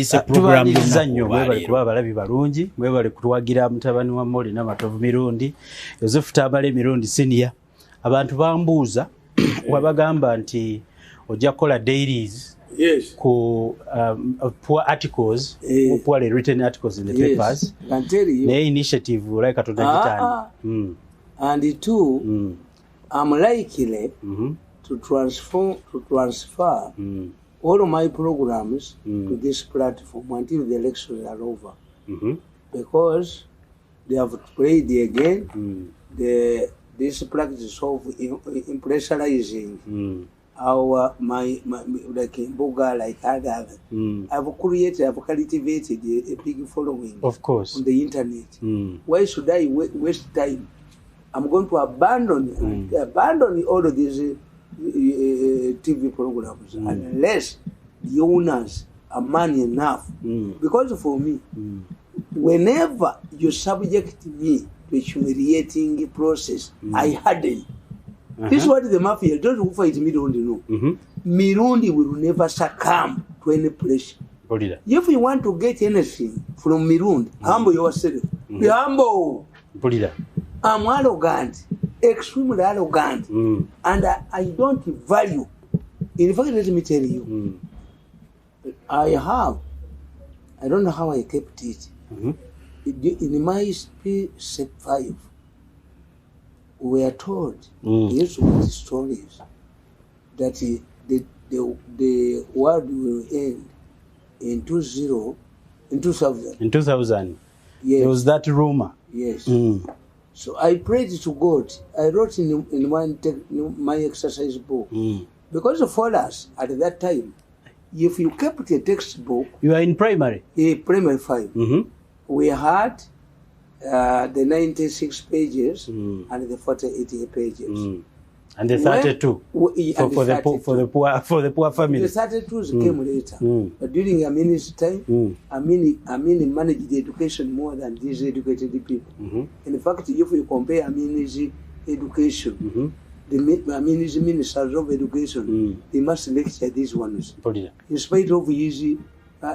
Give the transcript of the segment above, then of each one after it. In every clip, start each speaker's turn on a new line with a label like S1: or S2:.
S1: Tubaniriza nnyo mwebale kuba abalabi balungi, mwebale kutuwagira mutabani wa Moli n'amatovu Mirundi, Yozefu Tamale Mirundi senior. Abantu bambuuza wabagamba nti ojja kukola dailies ku poor articles, poorly written articles in the papers.
S2: Can tell you.
S1: Naye initiative like Katonda gitani.
S2: And two, I'm likely to transfer all of my programs to this platform until the elections are over. Because they have played again this practice of impressionizing our my like Boga, like others. I've cultivated a big following,
S1: of course,
S2: on the internet. Why should I waste time? I'm going to abandon all of these TV programs unless the owners are money enough. Because for me, whenever you subject me to a humiliating process, I harden. This is what the mafia don't who fight Mirundi know. Mirundi will never succumb to any pressure. If you want to get anything from Mirundi, humble yourself. Be humble. I'm arrogant, extremely arrogant, and I don't value. In fact, let me tell you, I don't know how I kept it. In my SP5, we are told, here's what the stories, that the world will end in 2000. In 2000. Yes. There
S1: was that rumor.
S2: Yes. So I prayed to God. I wrote in my exercise book. Because for us, at that time, if you kept a textbook...
S1: You are in primary?
S2: Primary 5. We had the 96 pages and the 48 pages.
S1: And the 32 for the poor family.
S2: The 32s came later. But during Amin's time, Amin managed the education more than these educated people. In fact, if you compare Amin's education, the Amin's ministers of education, they must lecture these ones. In spite of his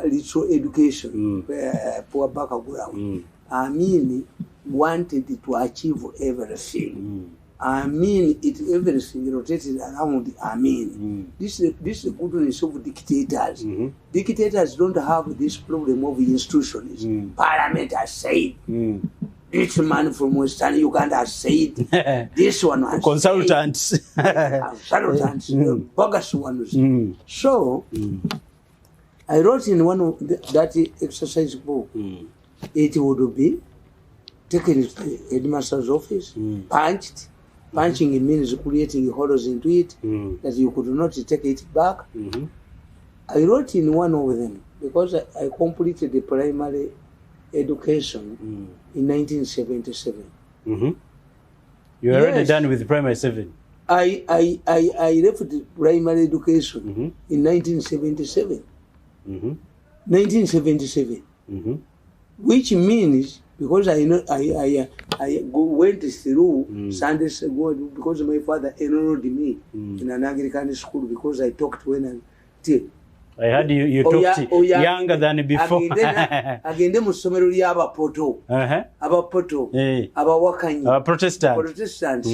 S2: little education, poor background, Amin wanted to achieve everything. Everything rotated around Amin. This is the goodness of dictators. Dictators don't have this problem of institutions. Parliament has said. This man from Western Uganda has said. This one has
S1: consultants.
S2: Said. Consultants. Bogus ones. So, I wrote in one of that exercise book, it would be taken to the headmaster's office, punched. Punching means creating holes into it that you could not take it back. I wrote in one of them because I completed the primary education in 1977. You
S1: were already done with primary 7?
S2: I left the primary education in 1977. 1977. Which means, because I went through Sunday school because my father enrolled me in an Anglican school because I talked when
S1: I heard you talked younger than before.
S2: Agende mu ssomero ly'abapoto. Abapoto. Abawakanyi. Protestants.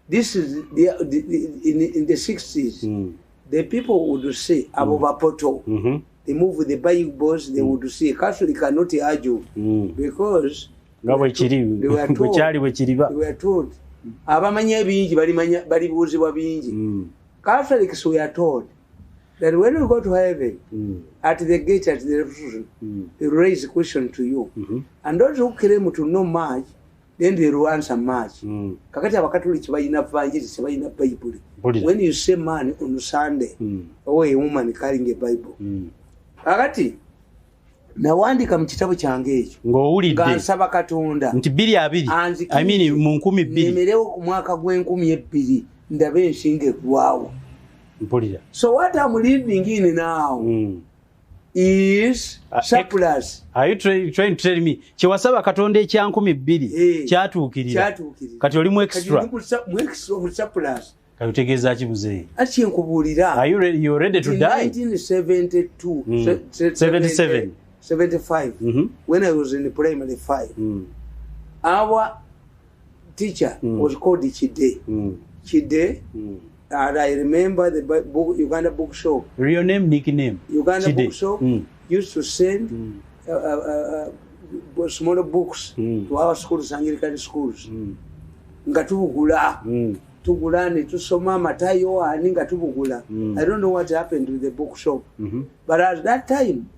S2: This is in the 60s. The people would say abo bapoto. They move with the Bibles, they would say Catholic cannot argue because they were told abamanya bingi bali buuzibwa bingi. Catholics were told that when you go to heaven, at the gate, at the revolution, they raise a question to you. And those who claim to know much, then they will answer much. Kakati abakatoliki balina vanjiri sebalina Bible. When you say man on Sunday, or a woman carrying a Bible. Kakati nawandika mu kitabo kyange ekyo
S1: ng'owulidde
S2: nsaba Katonda
S1: nti 2 I mean mu 12
S2: nemerewo ku mwaka gw'12 ndabe enshinga eggwawo. So what I'm living in now is surplus.
S1: Are you trying to tell me kyewasaba Katonda ekya 12 kyatuukirira kati oli mu extra
S2: surplus
S1: Kayutegeeza ki muzeeyi?
S2: Ati nkubulira.
S1: Are you ready to die?
S2: 1972,
S1: 77.
S2: 75, when I was in primary 5. Our teacher was called Chide. Chide, and I remember the book, Uganda bookshop.
S1: Real name, nickname?
S2: Uganda
S1: Chide.
S2: bookshop used to send smaller books to our schools, Anglican schools. Nga tubugula. Tugula ne tusoma matayo ani nga tubugula. I don't know what happened to the bookshop. But at that time,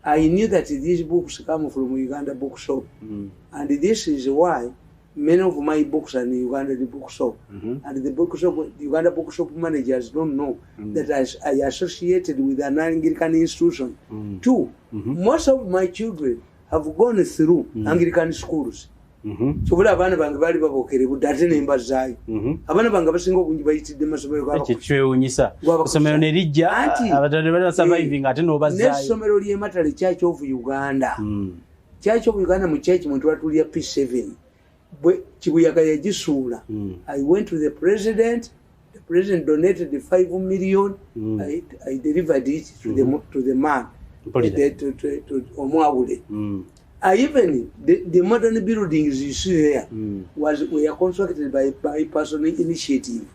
S2: I knew that these books come from Uganda bookshop. And this is why many of my books are in Uganda bookshop. And the bookshop, the Uganda bookshop managers don't know that I associated with an Anglican institution. Two, most of my children have gone through Anglican schools. So bula abana bange bali babokere budate nemba zayo. Abana bange basinga obungi bayitidde masomero gabo.
S1: Kitwewunyisa. Somero ne lijja abatade bali surviving ate no bazayo.
S2: N'essomero ly'ematale Church of Uganda. Church of Uganda mu church muntu watulya P7. Kibuyaga yagisuula. I went to the president. The president donated the 5 million. I delivered it to the man. To Omwawule. Even the modern buildings you see there were constructed by personal initiative.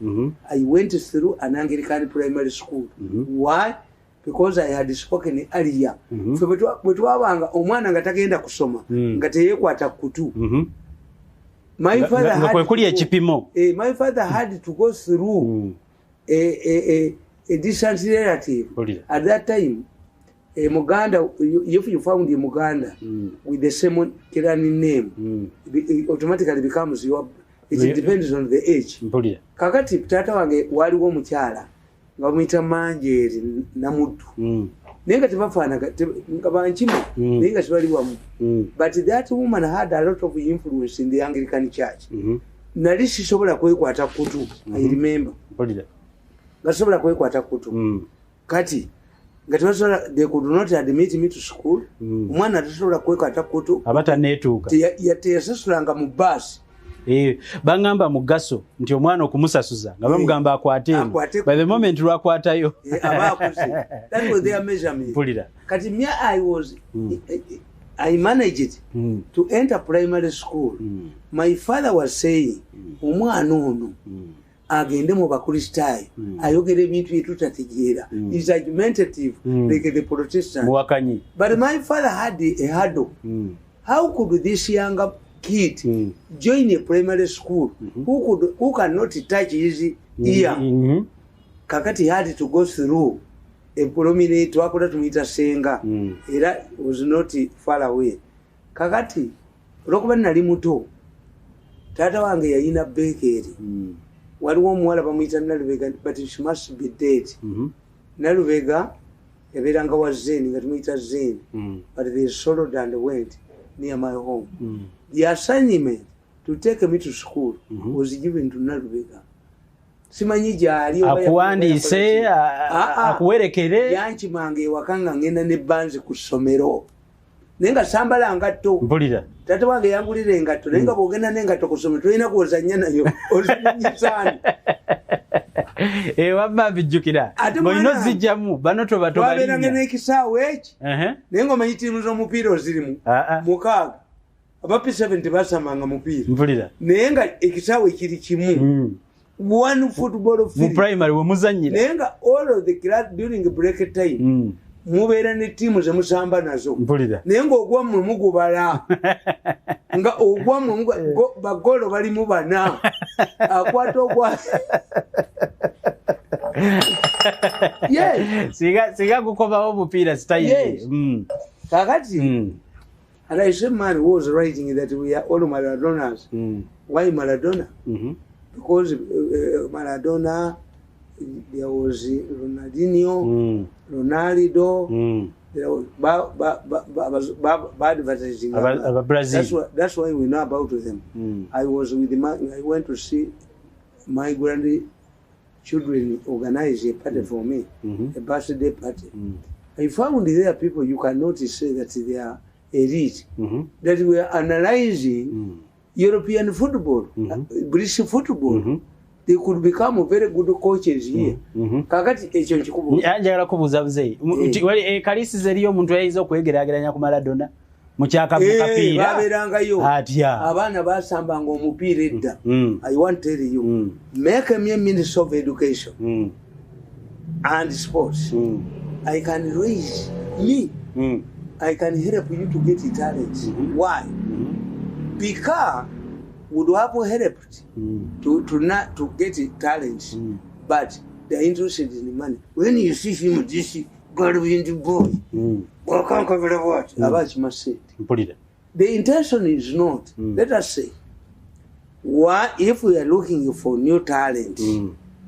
S2: I went through an Anglican primary school. Why? Because I had spoken earlier. Bwetwabanga omwana nga tagenda kusoma nga teyekwata kutu. My father had to go through a distant relative. At that time, Muganda, if you found in Muganda with the same Kirani name, it automatically becomes your. It depends on the age. Kakati tata wange waliwo mukyala nga muyita Manjeri Namutu. Nenga tebafana nga banchima nenga tebali wamu. But that woman had a lot of influence in the Anglican church. Nali sisobola kwekwata kutu. I remember. Gasobola kwekwata kutu. Kati they could not admit me to school. Umwana tasobola kwekwata kutu.
S1: Abata netuuka.
S2: Yateesasulanga mu bus.
S1: Bangamba mugaso nti omwana okumusasuza nga bamugamba akwate. By the moment lwakwatayo.
S2: That was their measurement. Kati me I managed to enter primary school. My father was saying, omwana ono agende mu bakristaayo ayogera ebintu byetutategeera. Is argumentative like the Protestant. But my father had a hurdle. How could this younger kid join a primary school who cannot touch his ear? Kakati had to go through a prominent wakola tumita senga. Era was not far away. Kakati olwokuba nali muto tata wange yalina bakery. Waliwo omuwala bamuyita Nalubega, but she must be dead. Nalubega yabeeranga wa Zen nga tumuyita Zen, but they sold and went near my home. The assignment to take me to school was given to Nalubega. Simanyi gyali
S1: akuwandiise akuwerekere
S2: yankimanga ewaka nga ngenda ne banzi ku ssomero naye nga sambala ngatto.
S1: Mpulira
S2: taata wange yangulira engatto naye nga bw'ogenda n'engatto ku ssomero tolina kuwozanya nayo olunyisani.
S1: Wamma mbijjukira ng'olina ozijjamu bano
S2: twabeeranga n'ekisaawe eki naye ng'omanyi ttiimu z'omupiira ozirimu 6 aba P7 tebasamanga mupiira.
S1: Mpulira
S2: naye nga ekisaawe kiri kimu. One football field.
S1: Mu primary we muzanyira.
S2: Nenga all of the class during break time. Mubeera ne team ze musamba nazo.
S1: Mpulira.
S2: Nenga ogwa mu mugubala. Nga ogwa mu bagolo bali mu bana. Akwata ogwa. Yes.
S1: Siga kukobawo mupiira style.
S2: Yes. Kakati. And I said man was writing that we are all Maradonas. Why Maradona? Because Maradona, there was Ronaldinho, Ronaldo, there was bad advertising.
S1: Brazil.
S2: That's why we know about them. I went to see my grandchildren organize a party for me, a birthday party. I found there people you cannot say that they are elite, that we are analyzing European football, British football, they could become very good coaches here. Kakati ekyo nkikubuuza.
S1: Njagala kubuuza buzeyi. Kalisiza eriyo omuntu ayinza okwegeraageranya ku Maradona mu kyakapiira.
S2: Babeerangayo.
S1: Atya.
S2: Abaana baasambanga omupiira edda. I want to tell you. Make me a Minister of Education and Sports. I can raise me. I can help you to get talent. Why? Because would have helped to get talent, but they're interested in the money. When you see him, this brilliant boy, what about you must say? The intention is not. Let us say, why if we are looking for new talent,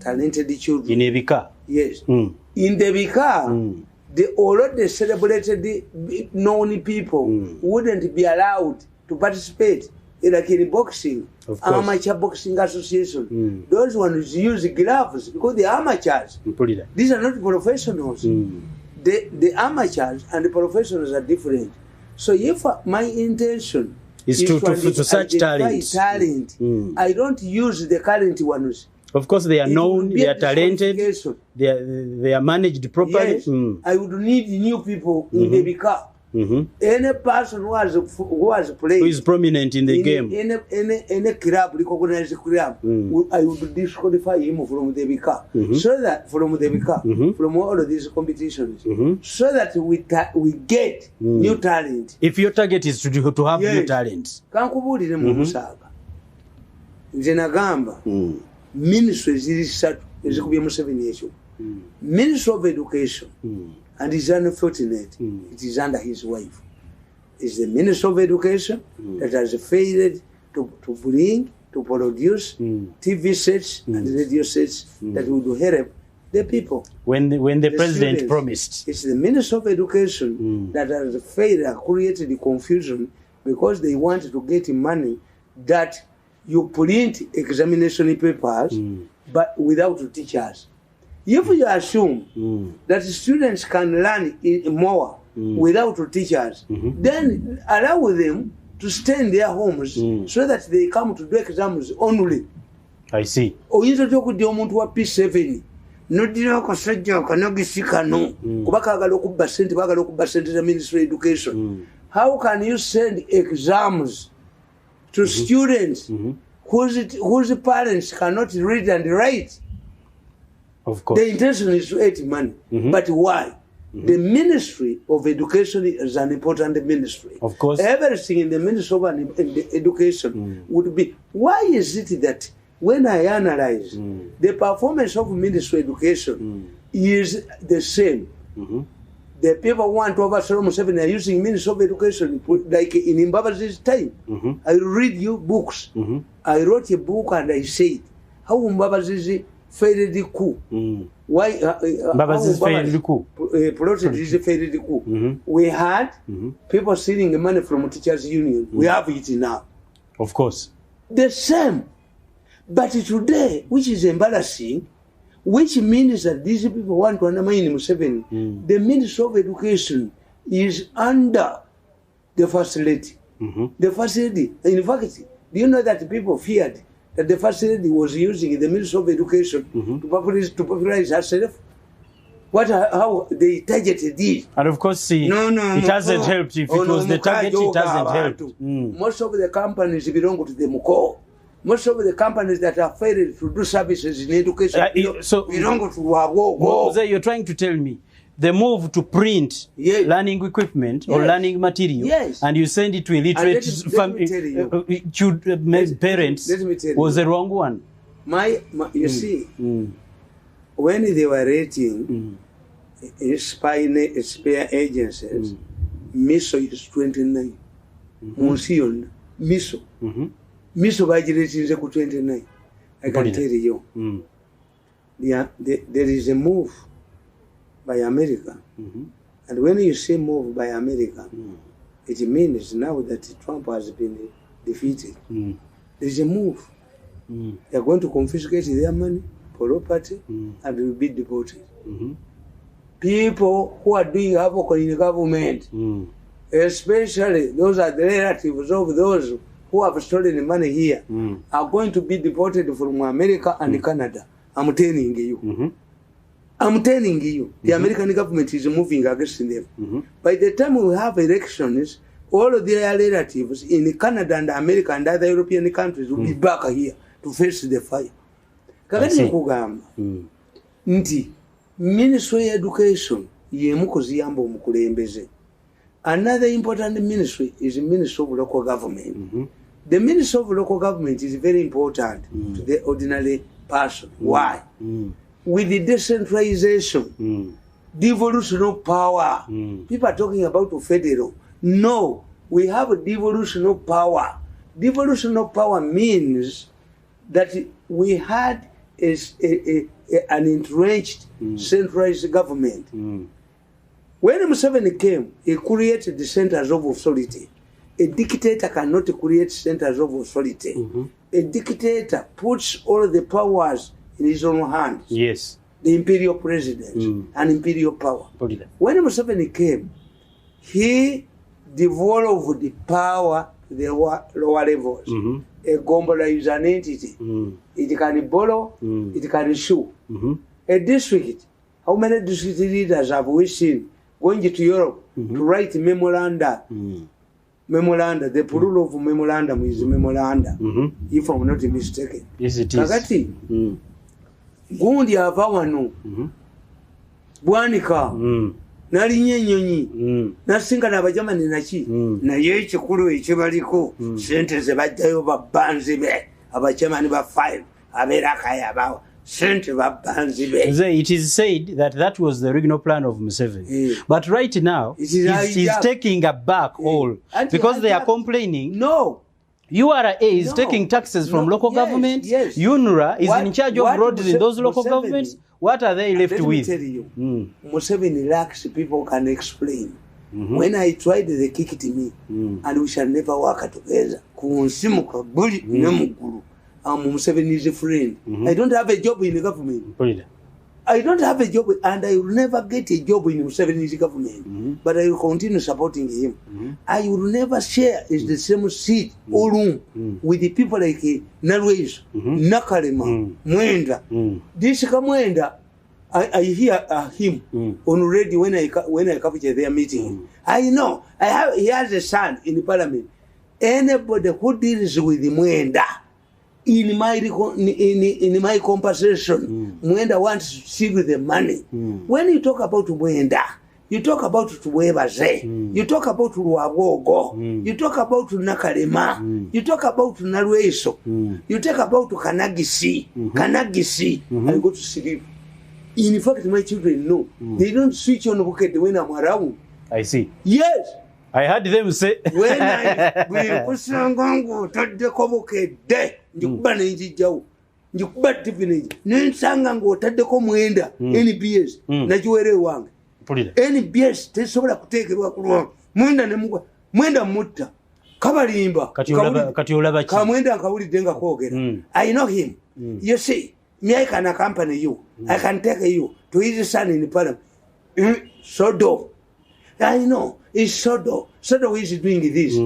S2: talented children
S1: in Ebika?
S2: Yes, in the Ebika. They already celebrated known people wouldn't be allowed to participate like in boxing, amateur boxing association. Those ones use gloves because they are amateurs. These are not professionals. The amateurs and the professionals are different. So if my intention is to search talent, I don't use the current ones.
S1: Of course, they are known, they are talented, they are managed properly.
S2: Yes, I would need new people in the Ebika. Any person who has played,
S1: who is prominent in the game,
S2: any club, recognized club, I would disqualify him from the Ebika. So that from the Ebika, from all of these competitions, so that we get new talent.
S1: If your target is to have new talents,
S2: kankubulire mu Musaga nze nagamba ministry ziri 3 ezikubye Museveni ekyo. Ministry of Education, and is unfortunate, it is under his wife. It's the Minister of Education that has failed to bring, to produce TV sets and radio sets that would help the people.
S1: When the president
S2: students.
S1: Promised.
S2: It's the Minister of Education that has failed, created the confusion because they want to get money that you print examination papers but without teachers. If you assume that students can learn more without teachers, then allow them to stay in their homes so that they come to do exams only.
S1: I see.
S2: Oyinza okudya omuntu wa P7 nodira akasajja akanagisikano kuba kagala okubba ssente bagala okubba ssente za Ministry of Education. How can you send exams to students whose parents cannot read and write?
S1: Of course.
S2: The intention is to earn money. But why? The Ministry of Education is an important ministry.
S1: Of course.
S2: Everything in the Ministry of Education would be. Why is it that when I analyze the performance of Ministry of Education is the same? The people want to overthrow Museveni are using Ministry of Education like in Mbabazi's time. I read you books. I wrote a book and I said how Mbabazi failed the coup. Why
S1: Mbabazi failed the coup?
S2: Failed the coup. We had people stealing money from teachers' union. We have it now.
S1: Of course.
S2: The same. But today, which is embarrassing, which means that these people want to undermine Museveni. The Ministry of Education is under the First Lady. The First Lady, in fact, do you know that people feared that the First Lady was using the Ministry of Education to popularize herself? How they targeted this?
S1: And of course, it hasn't helped. If it was the target, it hasn't helped.
S2: Most of the companies belong to the Muko. Most of the companies that are failed to do services in education belong to Wago.
S1: So you're trying to tell me the move to print learning equipment or learning material and you send it to illiterate parents was the wrong one.
S2: You see, when they were rating spare agencies, MISO is 29. Monsieur, MISO. MISO is 29. I can tell you. There is a move by America. And when you say move by America, it means now that Trump has been defeated. There is a move. They are going to confiscate their money, property, and will be deported. People who are doing havoc in the government, especially those are the relatives of those who have stolen money here are going to be deported from America and Canada. I'm telling you. I'm telling you, the American government is moving against them. By the time we have elections, all of their relatives in Canada and America and other European countries will be back here to face the fire. Nti Ministry of Education yemukozi yambo mukulembeze. Another important ministry is the Ministry of Local Government. The Ministry of Local Government is very important to the ordinary person. Why? With the decentralization, devolution of power. People are talking about federal. No, we have a devolution of power. Devolution of power means that we had an entrenched centralized government. When Museveni came, he created the centers of authority. A dictator cannot create centers of authority. A dictator puts all the powers in his own hands.
S1: Yes.
S2: The imperial president and imperial power. When Museveni came, he devolved the power to the lower levels. A gombola is an entity. It can borrow, it can sue. A district, how many district leaders have we seen going to Europe to write memoranda? Memoranda, the plural of memorandum is memoranda, if I'm not mistaken.
S1: Yes, it is.
S2: Kakati, gundi avawano, bwanika, nalinye nyonyi, nasinga n'abajamani naki, naye ekikulu ekibaliko, sente ze bajjayo babbanzi be, abajamani ba 5, abeera akayabawo.
S1: It is said that that was the original plan of Museveni. But right now, he's taking a back all because they are complaining.
S2: No.
S1: URA is taking taxes from local government. UNRWA is in charge of roads in those local governments. What are they left with?
S2: Let me tell you, Museveni lacks people can explain. When I tried, they kicked me, and we shall never work together. I'm Museveni's friend. I don't have a job in the government. I don't have a job, and I will never get a job in Museveni's government. But I will continue supporting him. I will never share the same seat or room with the people like Narwes, Nakalema, Mwenda. This Mwenda, I hear him on radio when I capture their meeting. I know he has a son in the parliament. Anybody who deals with Mwenda. In my compensation, Mwenda wants to see the money. When you talk about Mwenda, you talk about Tuwebaze, you talk about Ruagogo, you talk about Nakalema, you talk about Narweso, you talk about Kanagisi, I go to sleep. In fact, my children know. They don't switch on pocket when I'm around.
S1: I see.
S2: Yes.
S1: I heard them say
S2: when I will push Sangango to the Koboke de Jubaniji Joe, Jubat Divinity, Nansangango, Tadeko Mwenda, any BS, Najuere Wang. Any BS, Tesola take it wrong. Mwenda Mutta, Kavarimba, Katula, Kamwenda Kawuri Denga Hogan. I know him. You see, me, I can accompany you. I can take you to his son in the parliament. Sodo. I know. It's Sodo. Sodo is doing this.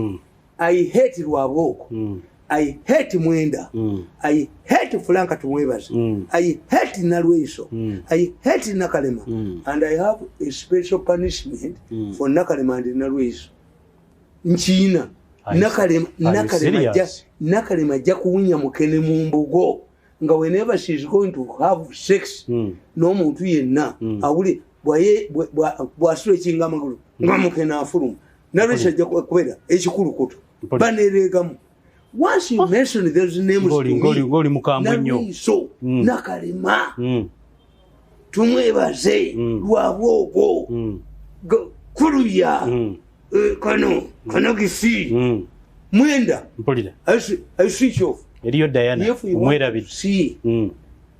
S2: I hate Ruavok. I hate Mwenda. I hate Flanka Tumwebas. I hate Nalweso. I hate Nakalema. And I have a special punishment for Nakalema and Nalweso. Nchina. Nakalema Jakunya Mukene Mumbogo. Whenever she's going to have sex, no muntu yenna. Awuli bwasule chingamagulu. Ngamukena furum. Narisha Jakweda, Echikurukutu. Baneregamu. Once you mention those names to me, Nariso, Nakalema, Tumwebaze, Ruavogo, Kuruya, Kanogisi, Mwenda. I switch off. If you want to see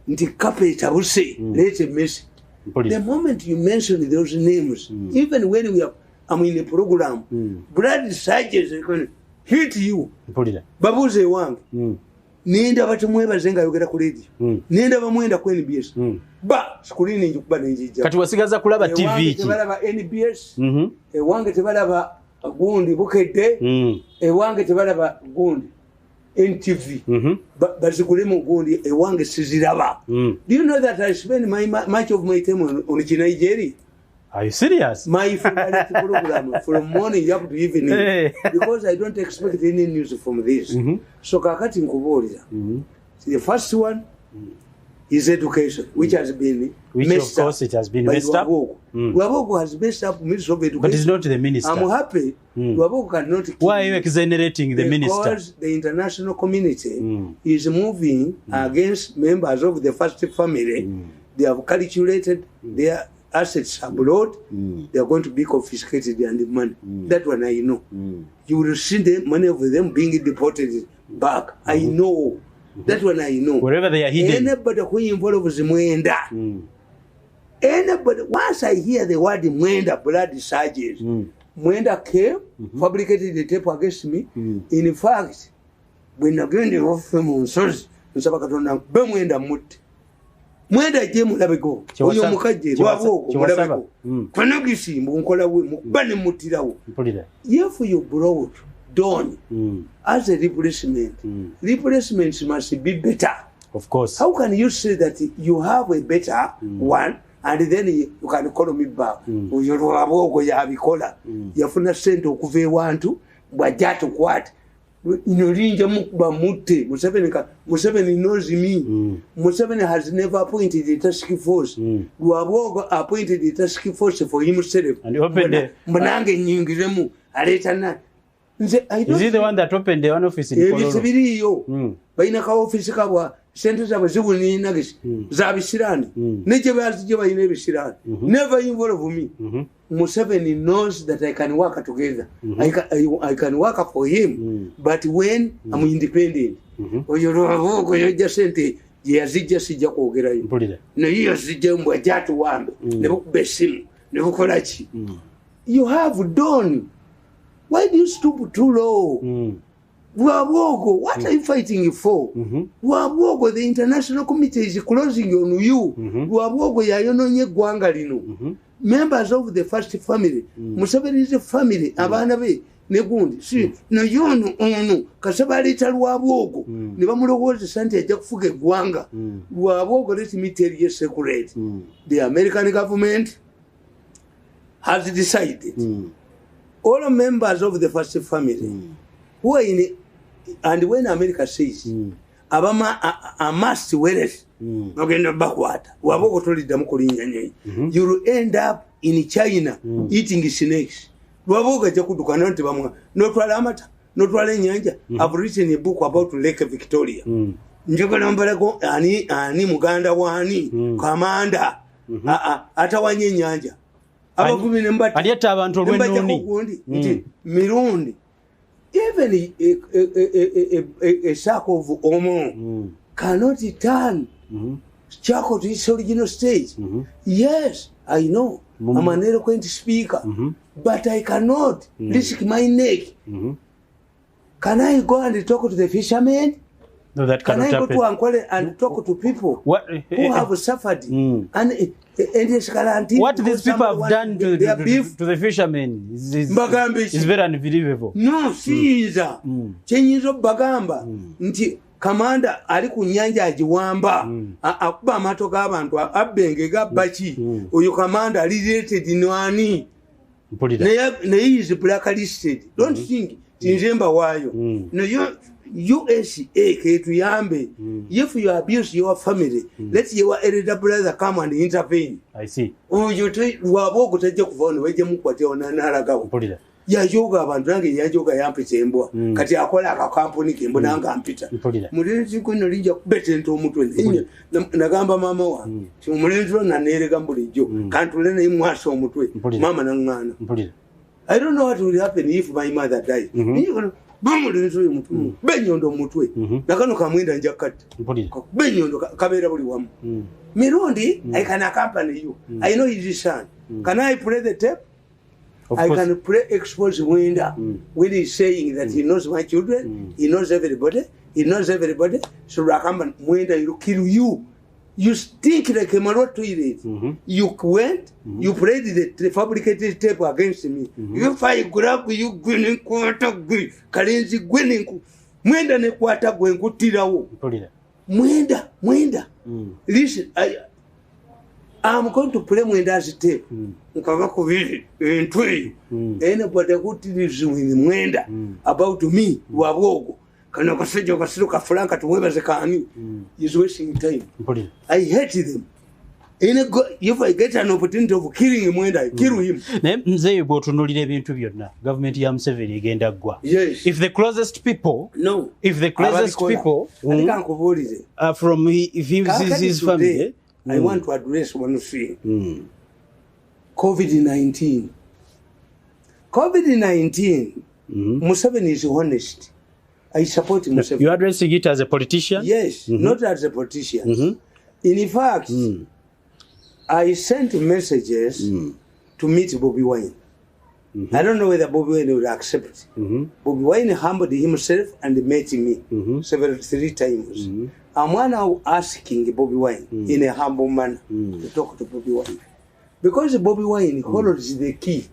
S2: the capital, I will say, let's miss. The moment you mention those names, even when I'm in a program, blood surges are going to hit you. Babuze Wang. Ninda Vatumweba Zenga Yogera Kuredi. Ninda Vamwenda Kwen BS. Ba Skulini Yubaniji.
S1: Katuwasigaza kulaba TV.
S2: Tebalaba NBS. A Wanga Tebalaba Gundi Bukete. A Wanga Tebalaba Gundi. NTV bazikulemu gundi ewange siziraba. Do you know that I spend much of my time on Nigeria?
S1: Are you serious?
S2: My favorite program from morning up to evening because I don't expect any news from this. So kakati nkubuulira. The first one is education, which has been
S1: messed up. Of course it has been messed up.
S2: Lwabogo has messed up Minister of Education.
S1: But it's not the minister.
S2: I'm happy. Lwabogo cannot kill.
S1: Why are you exonerating the minister?
S2: Because the international community is moving against members of the first family. They have calculated their assets abroad. They are going to be confiscated and the money. That one I know. You will see the money of them being deported back. I know. That one I know.
S1: Wherever they are hidden.
S2: Anybody who involves Mwenda. Anybody, once I hear the word Mwenda, blood surges. Mwenda came, fabricated the tape against me. In fact, when again the offer Monsos, Nsabakatonda, Mwenda Mut. Mwenda Jemu Labego, Oyo Mukaje, Wavo, Labego. Kanagisi, Munkola, Mubani Mutirawo. If you brought done as a replacement, replacements must be better.
S1: Of course.
S2: How can you say that you have a better one and then you can call me back? You have a collar. You have not sent to Kuve one to Bajato Quat. Museveni knows me. Museveni has never appointed a task force. Luabogo appointed a task force for himself.
S1: And you opened it.
S2: Manange Nyingiremu, Aretana.
S1: Is he the one that opened the one office in
S2: Kololo? Baina ka office kabwa centers of Zubuni Nagis, Zabisirani, Nejabas Java in Ebisirani. Never involve me. Museveni knows that I can work together. I can work for him. But when I'm independent, or you just sent it, Yazija Sijako Gerai. No, you Zijamba Jatu Wambe, never Besim, never Kolachi. You have done. Why do you stoop too low? Wabogo, what are you fighting for? Wabogo, the international committee is closing on you. Wabogo, Yayononye Gwangalino. Members of the first family. Museveni is a family. Abanabe, Negundi. See, no, you know, Kasabari tell Wabogo. Nevamulo Santa Jackfuge Gwanga. Wabogo, let me tell you secret. The American government has decided. All members of the first family who are in it, and when America says Abama a must wear it, backward, you will end up in China eating snakes. Not Walamata, not Walanyanja. I've written a book about Lake Victoria. Njokalambarago ani Muganda wani Commander Atawanye Nyanja.
S1: Aliyeta abantu olw'ennooni
S2: Mirundi, even a sack of omo cannot turn charcoal to its original state. Yes, I know. I'm an eloquent speaker, but I cannot risk my neck. Can I go and talk to the fishermen?
S1: No, that cannot happen.
S2: Can I go to Ankwale and talk to people who have suffered
S1: what these people have done to the fishermen is very unbelievable.
S2: No, Caesar. Chenyizo Bagamba. Nti Commander ali ku nyanja ajiwamba akuba amato g'abantu abenge gabachi oyo commander related nwani ne is blacklisted. Don't think tinjemba wayo. No, USA ketuyambe. If you abuse your family, let your elder brother come and intervene.
S1: I see.
S2: Oh, you take Wabo to take phone, wait a mukwate on Naraga. Ya yoga bandange ya yoga yampita embwa. Kati akola akampuni kembonanga ampita. Mulenzi kuno linja kubete nto omutwe. Nagamba mama wa. Mulenzi na nerega mbulijjo. Kantulena imwaso omutwe. Mama nangana. I don't know what will happen if my mother dies. Bamulenzi oyo mutwe. Benyondo mutwe. Nakano kamwenda njakati. Benyondo kabera buli wamu. Mirundi, I can accompany you. I know his son. Can I play the tape? I can expose window when he's saying that he knows my children, he knows everybody, so Rakamba window will kill you. You stink like a marot toilet. You went, you played the fabricated tape against me. If I grab you, grinning quarter, Karenzi grinning, mwenda ne kwata gwe nkutirawo mwenda listen I'm going to play mwenda as tape nkava kubiri entwe anybody kutiriziwe mwenda about me wabwogo kana kasejo kasiro ka franka tumwebaze kani is wasting time. I hate them. If I get an opportunity of killing him, when I kill him.
S1: Mzee botunulira ebintu byonna government ya Museveni egenda gwa.
S2: Yes.
S1: If the closest people from his family,
S2: I want to address one thing. COVID-19. Museveni is honest. I support Museveni.
S1: You're addressing it as a politician?
S2: Yes, not as a politician. In fact, I sent messages to meet Bobiwine. I don't know whether Bobiwine would accept. Bobiwine humbled himself and met me 3 times. I'm now asking Bobiwine in a humble manner to talk to Bobiwine. Because Bobiwine holds the key.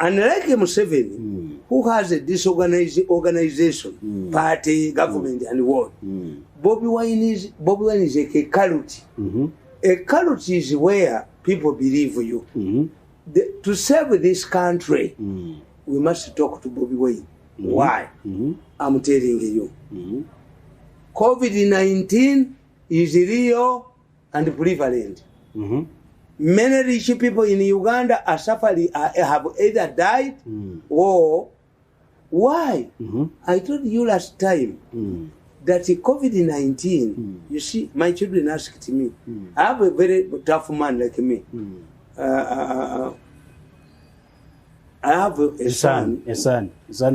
S2: Unlike Museveni, who has a disorganized organization, party, government, and what, Bobiwine is a Kaluti. A Kaluti is where people believe you. To save this country, we must talk to Bobiwine. Why? I'm telling you. COVID-19 is real and prevalent. Many rich people in Uganda are suffering, have either died or why? I told you last time that COVID-19, you see, my children asked me, I have a very tough man like me. I have a son.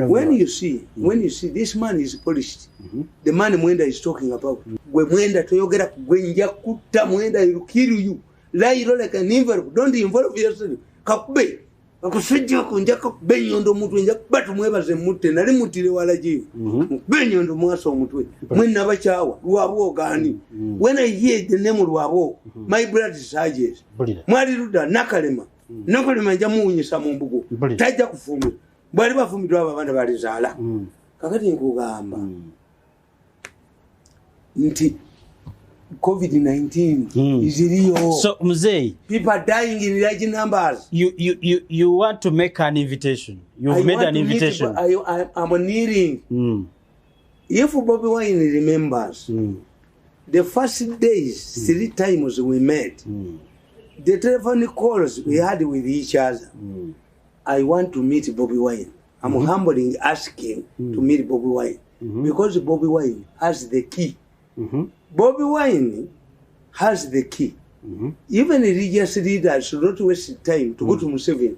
S2: When you see this man is polished, the man Mwenda is talking about, when Mwenda Nayogera, when Yakuta Mwenda will kill you. Lie like an envelope, don't involve yourself. Kakbe, akusijja kunjaka benyondo mutwe njaka batu mwebaze mutte nali mutire walaji. Benyondo mwaso mutwe. Mwenna bachawa lwabo gani. When I hear the name lwabo, my blood surges. Mwali ruda nakalema. Nakalema njamu unyisa mu mbugo. Tajja kufumira. Bwali bafumirwa abana balizala. Kakati nkugamba. Nti COVID-19 is real.
S1: So, Mzee,
S2: people are dying in large numbers.
S1: You want to make an invitation. You've made an invitation.
S2: I'm kneeling. If Bobiwine remembers, the first days, 3 times we met, the telephone calls we had with each other. I want to meet Bobiwine. I'm humbling, asking to meet Bobiwine because Bobiwine has the key. Bobiwine has the key. Even religious leaders should not waste time to go to Museveni.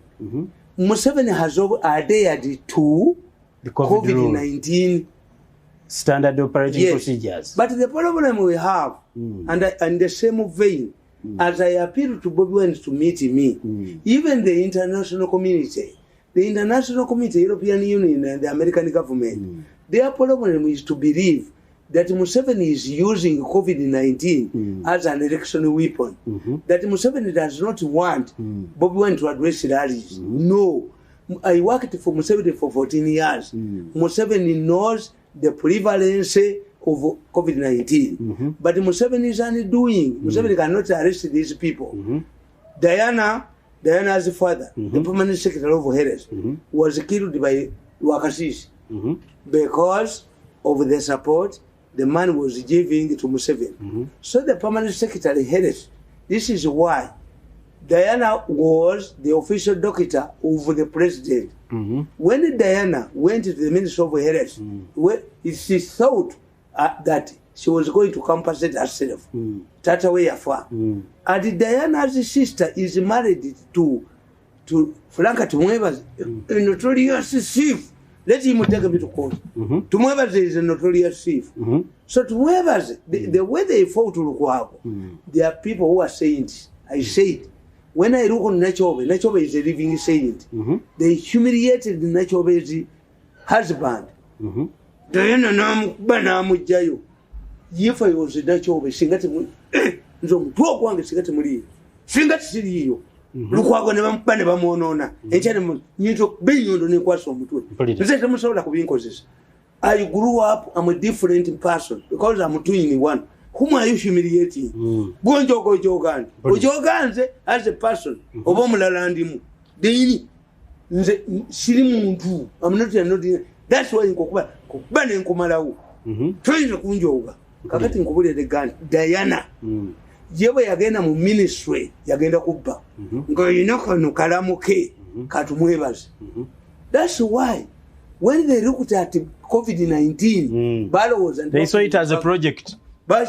S2: Museveni has adhered to
S1: the
S2: COVID-19
S1: standard operating procedures.
S2: But the problem we have, and the same vein, as I appeal to Bobiwine to meet me, even the international community, European Union and the American government, their problem is to believe that Museveni is using COVID-19 as an election weapon. That Museveni does not want Bobiwine to address rallies. No. I worked for Museveni for 14 years. Museveni knows the prevalence of COVID-19. But Museveni is undoing. Museveni cannot arrest these people. Diana's father, the permanent secretary of Harris, was killed by Wakasisi because of the support the man was giving to Museveni. So the permanent secretary Harris, this is why Diana was the official doctor of the president. When Diana went to the Ministry of Harris, she thought that she was going to compensate herself. That's away afar. And Diana's sister is married to Franka Tumwebaze, a notorious thief. Let him take a bit of court. Tumwebaze is a notorious thief. So Tumwebaze, the way they fought to Lukwabo, there are people who are saints. I said, when I look on Nachobe is a living saint. They humiliated Nachobe's husband. Diana Namu Jayo. If I was a Nachobe, Singati Nzom Wange Singati Muri, Singati City. Lukwago ne bampane bamonona. Enchane mu nyito benyondo ne kwaso mutwe. Nze tamusobola kubinkozesa. I grew up, I'm a different person because I'm 2 in 1. Whom are you humiliating? Gonjoko Jogan. Ojoganze as a person. Obomulandimu. Daily. Silimuntu. I'm not that's why in Kokuba. Kokubane in Komalawu. Trying to Kunjoga. Kakati Nkubule the gun. Diana. Jeba yagenda mu ministry. Yagenda kuba. Ngo yinoko no kalamuke. Katumwebas. That's why. When they looked at COVID-19,
S1: they saw it as a project.
S2: So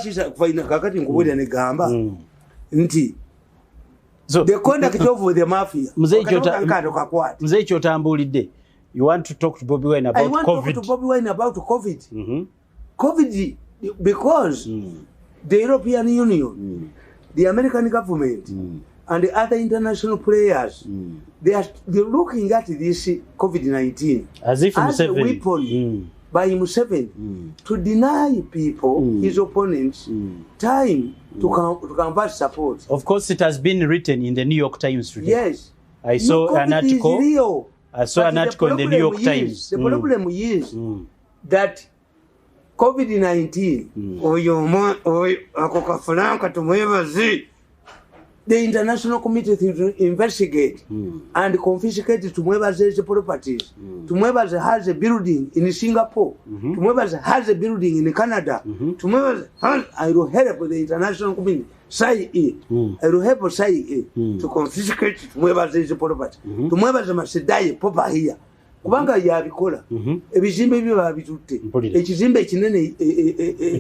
S2: the conduct of the mafia.
S1: You want to talk to Bobiwine about COVID?
S2: I want to talk to Bobiwine about COVID. COVID, because the European Union, the American government, and the other international players, they're looking at this COVID-19
S1: as if
S2: as a weapon by Museveni to deny people, his opponents, time to convert support.
S1: Of course, it has been written in the New York Times today.
S2: Yes.
S1: I saw an article. I saw an article in the New York Times.
S2: The problem is that COVID-19, the international committee to investigate and confiscate Tumweba's properties. Tumweba's has a building in Singapore. Tumweba's has a building in Canada. Tumweba's has, I will help the international community. I will help to confiscate Tumweba's property. Tumweba's must die proper here. Kubanga yabikola ebizimbe byo babitutte ekizimbe kinene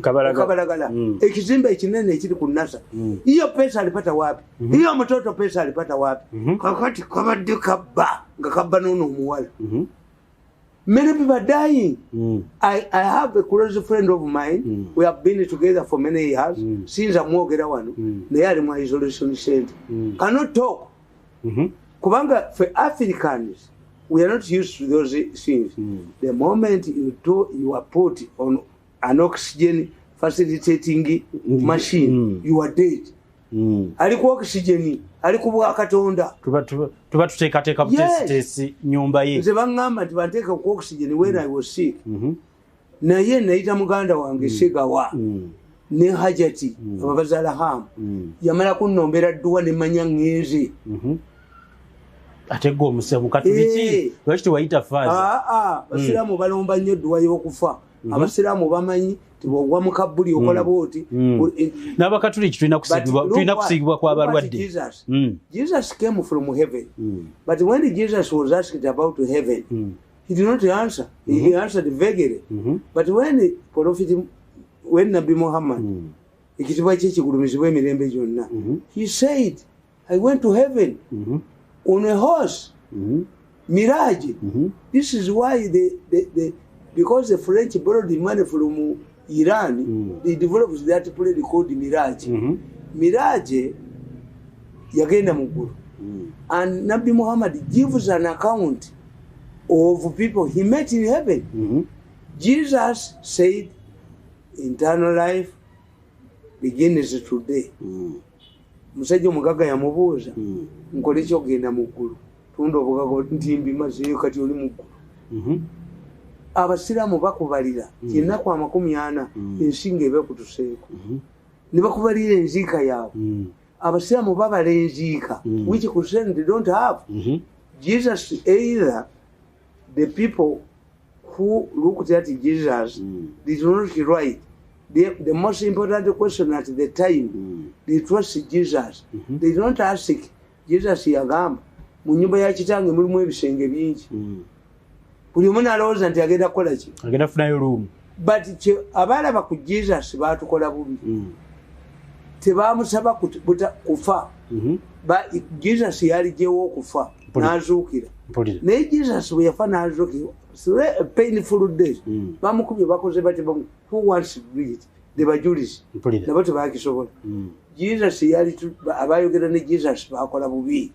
S2: kabalagala ekizimbe kinene ekiri ku NASA hiyo pesa alipata wapi hiyo mtoto pesa alipata wapi kakati kabadde kabba nga kabba nono muwala many people are dying. I have a close friend of mine. We have been together for many years since Nayogera wano they are in my isolation center cannot talk kubanga for Africans we are not used to those things. The moment you are put on an oxygen facilitating machine, you are dead. Alikuwa oxygen, alikuwa katonda.
S1: Tuba tutekateka butesi nyumba ye.
S2: Nze bangamba tibateka ku oxygen when I was sick. Na ye naita muganda wange Segawa. Ne hajati abazala ham. Yamala kunnombera dduwa ne manya ngezi.
S1: Atego musemu katubiki lwaki waita faza
S2: basiramu balomba nnyo dduwa y'okufa abasiramu bamanyi tibogwa mu kabbuli okola booti
S1: n'abakatuliki tulina kusigibwa kw'abalwadde.
S2: Jesus came from heaven but when Jesus was asked about heaven he did not answer. He answered vaguely but when Nabi Muhammad ekitiibwa kye kigulumizibwa emirembe gyonna he said I went to heaven on a horse, Mirage. This is why because the French borrowed the money from Iran, they developed that plane called Mirage. Mirage, yagenda muguru. And Nabi Muhammad gives an account of people he met in heaven. Jesus said, eternal life begins today. Musajja omugaga yamubuuza nkole kyogenda mu ggulu tunda obugaga ntimbi mazeyo kati oli mu ggulu abasiraamu bakubalira kyennaku 40 ensinga ebe kutuseeko ne bakubalira enziika yaabwe abasiraamu babala enziika which Christians they don't have. Jesus, either the people who looked at Jesus did not right. The most important question at the time, they trust Jesus. They don't ask Jesus yagamba mu nyumba ya kitange mulimu ebisenge bingi. Buli omuntu alowooza nti agenda kukola ki?
S1: Agenda kufunayo room.
S2: But abalaba ku Jesus baatukola bubi. Tebamusaba kufa. Jesus yaligyewo okufa n'azuukira. Naye Jesus bwe yafa n'azuukira a painful days. Bamukubye bakoze bati who wants to do it? The bajulis. Nabo tebakisobola. Jesus yali abayogera ne Jesus bakola bubi.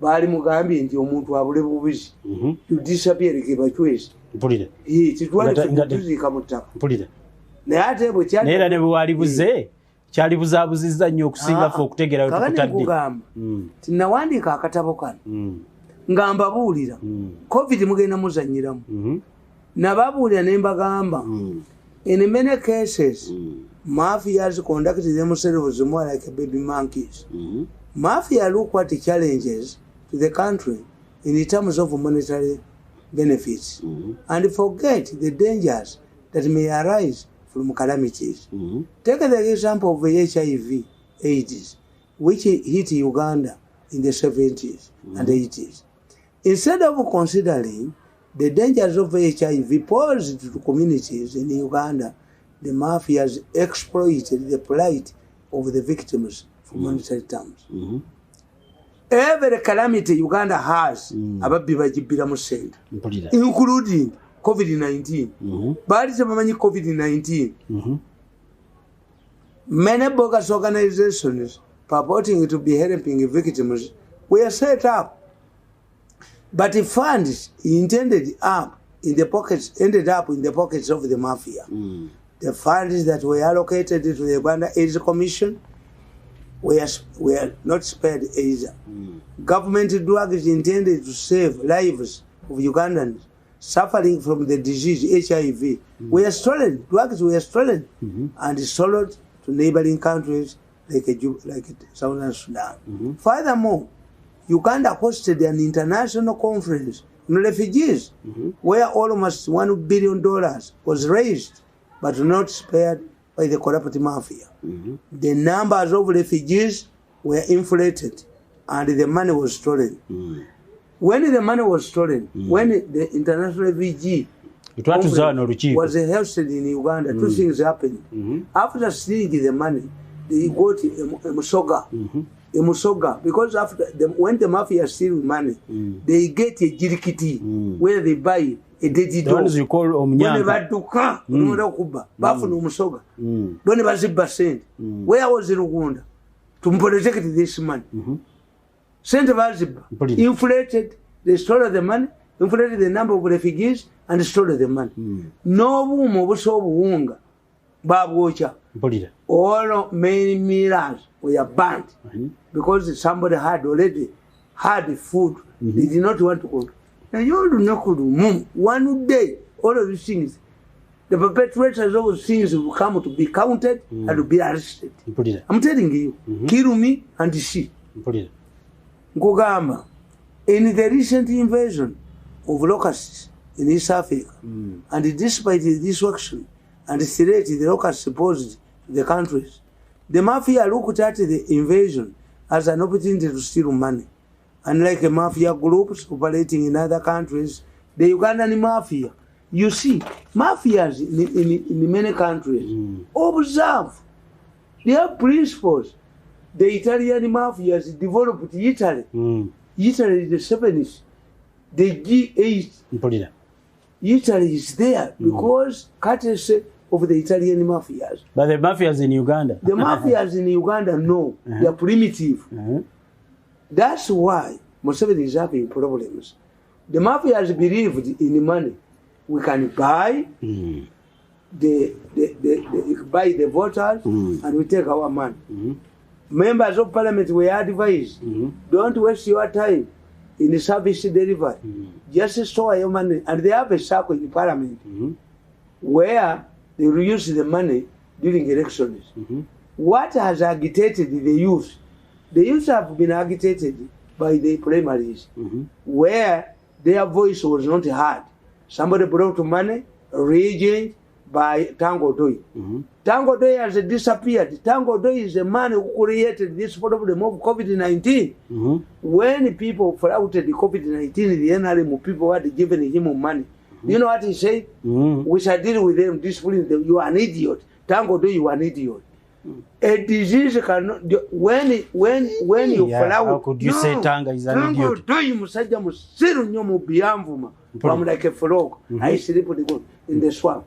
S2: Bali mugambye nti omuntu abule bubizi. To disappear ke bachwezi. Titwali tuziika mu ttaka. Naye ate bwe kyali
S1: neera ne bwalibuze kyali buzaabuzizza nnyo okusinga fe okutegerayo tukutadde.
S2: Tinawandiika akatabo kano nga mbabuulira COVID mugenda muzannyiramu Nababuulira ne mbagamba in many cases mafias conduct themselves more like baby monkeys. Mafia look at the challenges to the country in terms of monetary benefits and forget the dangers that may arise from calamities. Take the example of HIV AIDS, which hit Uganda in the 70s and 80s. Instead of considering the dangers of HIV posed to communities in Uganda, the mafias exploited the plight of the victims for monetary terms. Every calamity Uganda has, including COVID-19. But COVID-19. Many bogus organizations purporting to be helping victims were set up. But the funds ended up in the pockets of the mafia. The funds that were allocated to the Uganda AIDS Commission were not spared either. Government drugs intended to save lives of Ugandans suffering from the disease HIV were stolen. Drugs were stolen and sold to neighboring countries like Southern Sudan. Furthermore, Uganda hosted an international conference on refugees where almost $1 billion was raised but not spared by the corrupt mafia. The numbers of refugees were inflated and the money was stolen. When the money was stolen, when the international refugee conference was hosted in Uganda, two things happened. After stealing the money, they got a musoga, because when the mafia steal money, they get a jirikiti where they buy a dirty dog.
S1: You call
S2: when they baduka, bafuna umusoga. When they bazibba sent, where was the Uganda to protect this money? Sent bazibba, inflated, they stole the money, inflated the number of refugees, and stole the money. No boom of Buunga, Babucha. All many mirrors were banned because somebody had already had food. They did not want to go. Now you do not do one day. All of these things, the perpetrators of those things will come to be counted and to be arrested. I'm telling you, Kirumi and she. Ngogamba, in the recent invasion of locusts in East Africa, and despite the destruction and threat the locusts posed to the countries, the mafia looked at the invasion as an opportunity to steal money. Unlike mafia groups operating in other countries, the Ugandan mafia, you see, mafias in many countries observe their principles. The Italian mafias developed Italy. Italy is the 70s. The G8. Italy is there because courtesy of the Italian mafias.
S1: But the mafias in Uganda?
S2: The mafias in Uganda, no. They are primitive. That's why Museveni is having problems. The mafias believed in money. We can buy buy the voters and we take our money. Members of parliament were advised, don't waste your time in the service delivery. Just store your money. And they have a circle in parliament where they reuse the money during elections. What has agitated the youth? The youth have been agitated by the primaries where their voice was not heard. Somebody brought money, regent by Tango Doi. Tango Doi has disappeared. Tango Doi is the man who created this problem of COVID-19. When people flouted the COVID-19, the NRM people had given him money. You know what he said? We shall deal with them, discipline them. You are an idiot. Tango Doi, you are an idiot. A disease cannot. When you flout.
S1: How could you say Tanga is an idiot?
S2: I'm like a frog. I sleep in the swamp.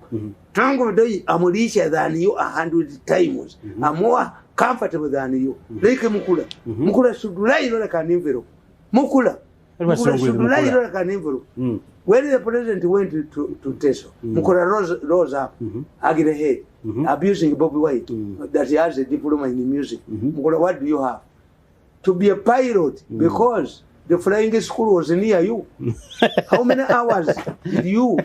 S2: Tango Doi, I'm richer than you 100 times. I'm more comfortable than you. Like Mukula. Mukula should lie like an envelope. Mukula should lie like an envelope. When the president went to Teso, Mukula rose up, hugged the head, abusing Bobiwine, that he has a diploma in music. Mukula, what do you have? To be a pilot, because the flying school was near you. How many hours did you?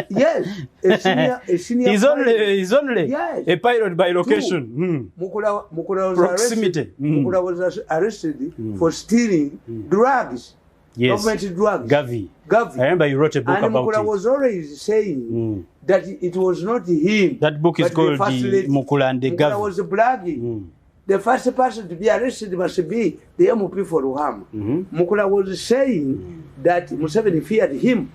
S2: Yes, a senior.
S1: He's only
S2: yes.
S1: a pilot by location.
S2: Mukula was
S1: Proximity.
S2: Mukula was arrested for stealing drugs.
S1: Yes.
S2: Government drugs.
S1: Gavi.
S2: I
S1: remember you wrote a book about
S2: Mukula
S1: it.
S2: was always saying that it was not him.
S1: That book is called the Mukula and the Gavi.
S2: Mukula was bragging. The first person to be arrested must be the n.u.p for Ruhama. Mukula was saying that Museveni feared him.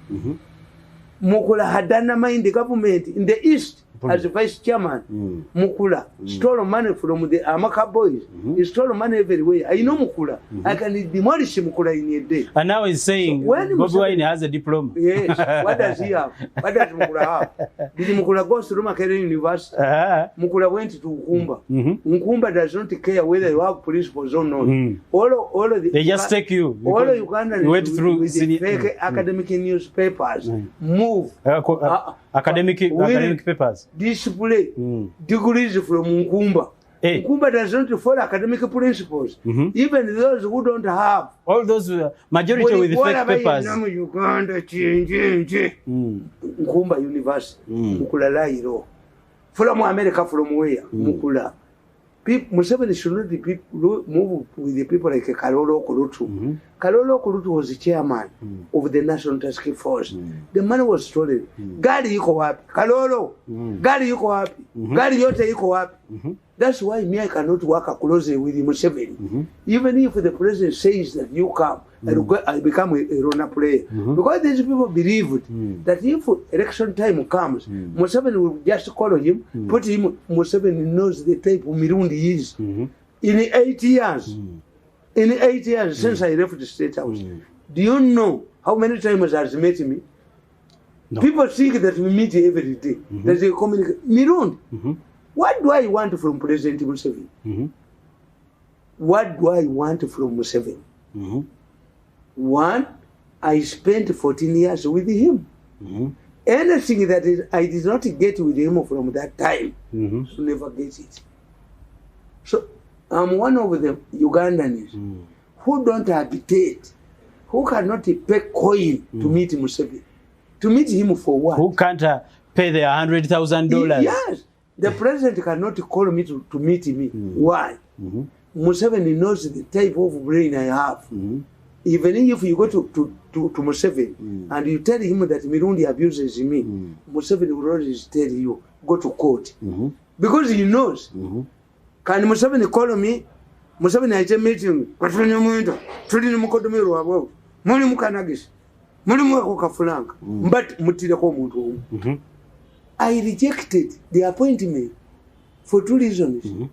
S2: Mukula had undermined the government in the east as the vice chairman. Mukula stole money from the Amaka boys. He stole money everywhere. I know Mukula. I can demolish Mukula in a day.
S1: And now he's saying Bobiwine has a diploma.
S2: Yes. What does he have? What does Mukula have? Did Mukula go to Makerere University? Mukula went to Nkumba. Nkumba does not care whether you have principles or not. All of the,
S1: they just take you.
S2: All of Ugandans
S1: went through
S2: with the fake academic newspapers move.
S1: Academic papers.
S2: Display degrees from Nkumba. Nkumba does not follow academic principles. Even those who don't have.
S1: All those majority with fake papers.
S2: Uganda, Nkumba University. Mukula Lairo. From America, from where? Mukula. Museveni should not move with the people like Kalolo Kurutu. Kalolo Kurutu was the chairman of the National Task Force. The money was stolen. Gari yuko wapi? Kalolo. Gari yuko wapi? Gari yote yuko wapi? That's why me I cannot work closely with Museveni. Even if the president says that you come, I become a runner player. Because these people believed that if election time comes, Museveni will just call him, put him, Museveni knows the type of Mirundi is. In 8 years, since I left the State House, do you know how many times has met me? No. People think that we meet every day, that they communicate. Mirundi. What do I want from President Museveni? What do I want from Museveni? One, I spent 14 years with him. Anything that I did not get with him from that time, I'll never get it. So I'm one of the Ugandans who don't agitate, who cannot pay coin to meet Museveni. To meet him for what?
S1: Who can't pay their $100,000?
S2: Yes. The president cannot call me to meet me. Why? Museveni knows the type of brain I have. Even if you go to Museveni and you tell him that Mirundi abuses me, Museveni will always tell you, go to court. Because he knows. Can Museveni call me? Museveni I tell meeting, but I rejected the appointment for 2 reasons.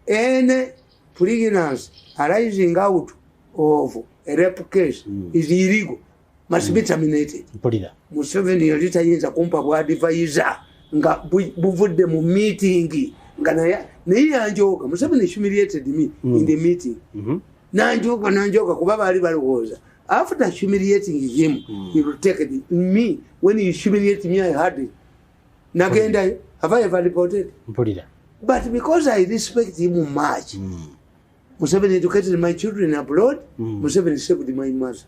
S2: Any pregnancy arising out of a rape case is illegal, must be terminated. Museveni yalitayinza kumpa bwa advisor nga buvudde mu meeting nga naye yanjoka. Museveni humiliated me in the meeting. Nanjoka kuba bali balowooza. After humiliating him, he protected me. When he humiliated me, I had it. Nagenda, have I ever reported? But because I respect him much, Museveni educated my children abroad, Museveni saved my mother.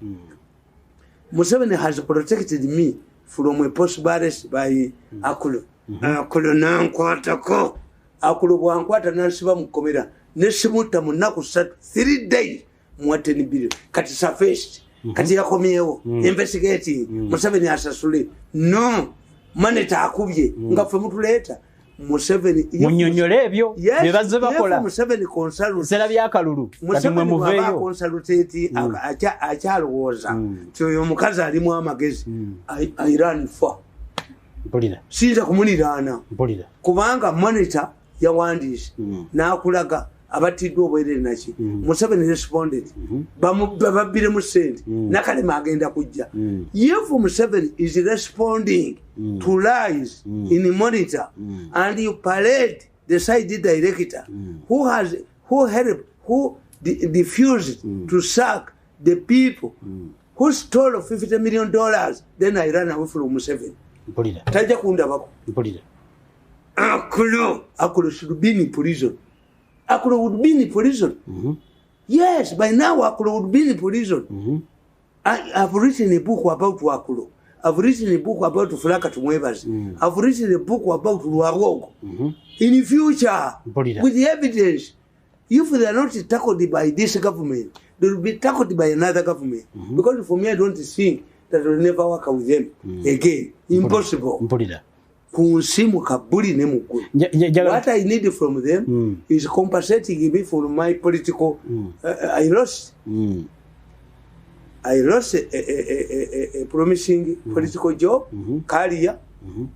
S2: Museveni has protected me from a post-barrest by Akulu. Akulu nankwatako. Akulu bwankwata nansiba mukomera. Nesimuta munaku 3 days. Mwateni billion. Kati surfaced. Kati yakomyewo. Investigating. Museveni asasule. No. Maneta akubye nga fe mutuleta Museveni
S1: munyonyole ebyo bebaze bakola
S2: Museveni consult
S1: sera byakalulu kati mwe muveyo
S2: consultate akyalowooza kyoyo mukazi alimu amagezi I run for sinza kumuniraana kubanga monitor yawandiise n'akulaga abatiddwa obwerere naki. Museveni responded bababbire mu ssente nakalema agenda kujja. If Museveni is responding to lies in monitor and you parade the side director who refused to sack the people who stole $50 million, then I ran away from Museveni. Tajja kundabako. Akulu should be in prison. Akulu would be in prison. Yes, by now Akulu would be in prison. I've written a book about Wakulo. I've written a book about Fulaka Tumwebazi. I've written a book about Luawogo. In the future, with the evidence, if they are not tackled by this government, they will be tackled by another government. Because for me, I don't think that will never work with them again. Impossible. What I need from them is compensating me for my political. I lost a promising political job, career.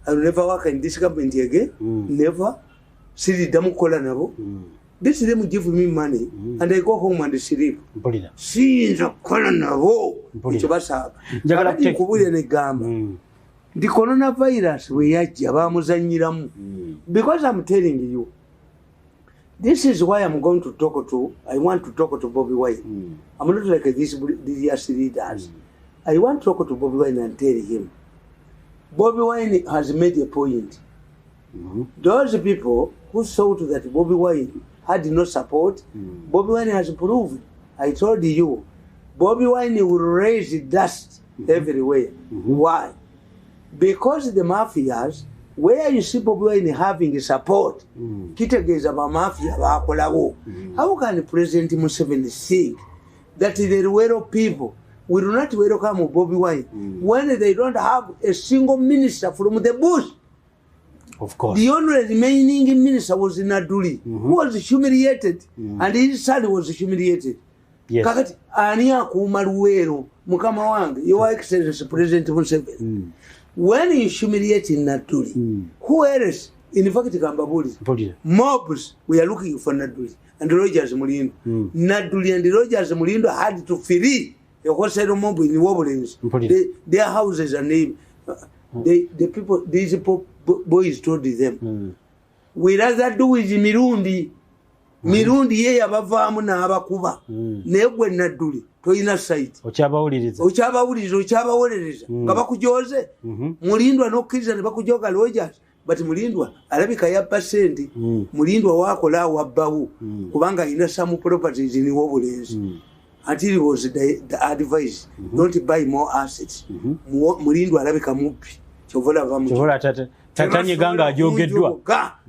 S2: I will never work in this government again. Never. See them nabo. This them give me money and I go home and sleep. See the nabo. The coronavirus we because I'm telling you, this is why I'm going to talk to. I want to talk to Bobiwine. I'm not like these leaders. I want to talk to Bobiwine and tell him. Bobiwine has made a point. Those people who thought that Bobiwine had no support, Bobiwine has proved. I told you, Bobiwine will raise dust everywhere. Why? Because the mafias, where you see Bobiwine having support, kitegeza ba mafia bakolawo. How can President Museveni think that the Ruwero people will not welcome Bobiwine when they don't have a single minister from the bush?
S1: Of course.
S2: The only remaining minister was Naduli, who was humiliated, and his son was humiliated.
S1: Yes.
S2: Kakati ania kumaruwero mukama wange, Your Excellency President Museveni. When you humiliate Naduli, who else? In fact, Kambabuli, mobs, we are looking for Naduli and Rogers Mulindo. Naduli and Rogers Mulindo had to free the wholesale mob in the Wobblings. Their houses are named. The people, these boys told them, we rather do with Mirundi. Mirundi ye abavaamu na abakuba. Negwe Naduli. Toina site. Ochabawuliriza. Nga bakujoze. Mulindwa nokkiriza ne bakujoga Rogers. But Mulindwa alabika ya percent. Mulindwa wakola wabbawu. Kubanga ina some properties in Wobulenzi. Until he was the advice, don't buy more assets. Mulindwa alabika mupi. Chovola vamu.
S1: Chovola tatanye ganga ajogeddwa.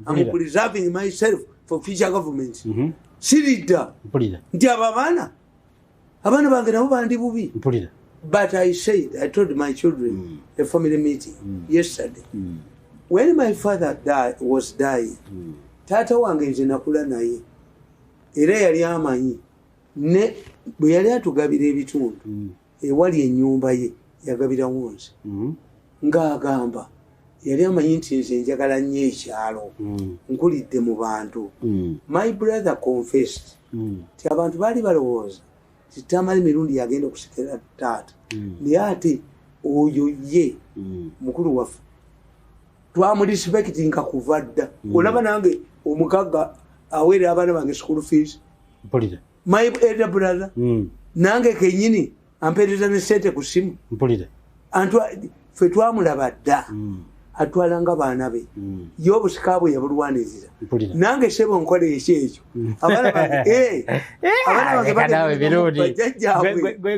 S2: I'm preserving myself for future government. Sirida. Nti abana. Abana bange nabo bandi bubi. But I told my children a family meeting yesterday. When my father was dying, tata wange nze nakula naye. Era yali amanyi ne bwe yali atugabira ebitundu ewali ennyumba ye yagabira wonse. Ng'agamba yali amanyi nti nze njagala nnyo ekyalo nkulidde mu bantu. My brother confessed ti abantu baali balowooza ti Tamale Mirundi yagenda okusikira taata naye ate oyo ye mukulu waffe twamulispektinga kuva dda. Olaba nange omugagga aweera abaana bange school fees. My elder brother nange kenyini ampeereza ne ssente ku ssimu. Ffe twamulaba dda atwalanga baana be ye obusika bwe yabulwanirira. Nange sebo nkola ekyo abaana bange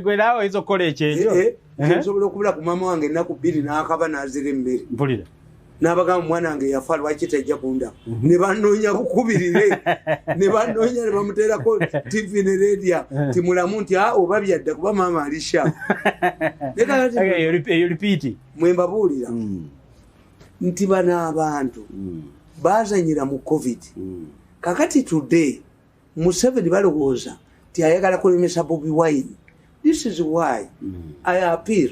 S1: gwe naawe oyinza okukola ekyo
S2: nsobola okubula ku maama wange ennaku bbiri n'akaba n'azira emmere n'abagamba omwana wange yafa lwaki tajja kundaba ne banoonya bukubirire ne banoonya ne bamuteerako TV ne radio timulamu nti oba byadda kuba maama alisha mwe mbabuulira nti bano abantu baazanyira mu COVID. Kakati today Museveni balowooza ti ayagala kulemesa Bobiwine. This is why I appeal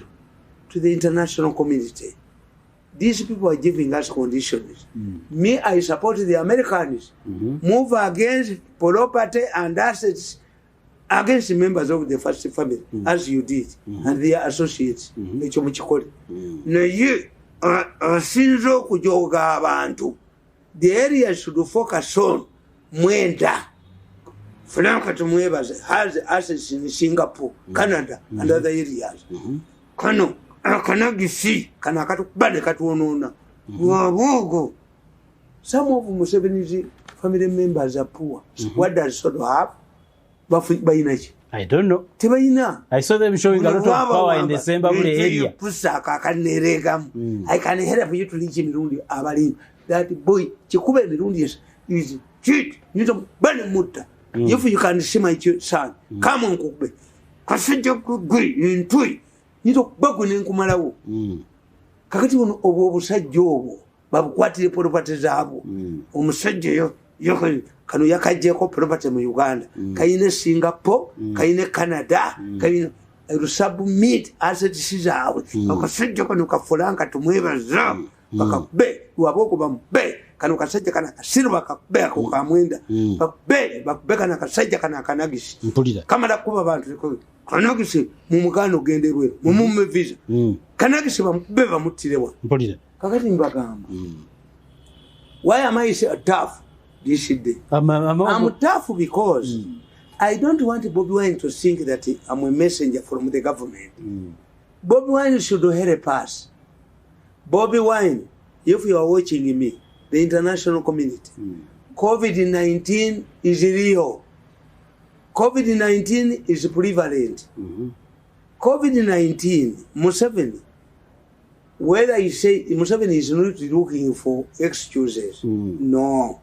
S2: to the international community. These people are giving us conditions. Me, I support the Americans. Move against property and assets against members of the first family, as you did, and their associates. Sinzo kujoga abantu. The area should focus on Mwenda. Franka Tumwebaze has assets in Singapore, Canada, and other areas. Kano, Kanagisi, Kanakatu, Badekatuonona, Wabogo. Some of Museveni's family members are poor. What does sort of have? Buffet by Nature.
S1: I don't know.
S2: Tebayina.
S1: I saw them showing a lot of power in the same area.
S2: I can help you to reach Mirundi Abali. That boy, Chikube Mirundi is cheat. You don't burn mutta. If you can see my son, come on, Kube. Kasajo good in Tui. You don't buggle in Kumarawo. Kakatun of Sajo, Babuati Purpatizabu, Umusajo, Yokan. Kanuyaka Jacob property in Uganda, Kaine Singapore, Kaine Canada, Kaine submit asset Siza, Kanuka Fulanka to Mueva Zam, Bakabe, Waboko Bay, Kanuka Sajaka, Silva Beck, Kamwenda, Bakbe, Bakbekana Sajaka Kanagis, Kamada Kuba, Kanagisi, Mumugano Gendewe, Mumume Visa, Kanagisi, Beva Mutilewa, Kakatin Bagam. Why am I tough? This day. I'm tough because I don't want Bobiwine to think that I'm a messenger from the government. Bobiwine should help us. Bobiwine, if you are watching me, the international community, COVID-19 is real. COVID-19 is prevalent. COVID-19, Museveni, whether you say Museveni is not looking for excuses, no.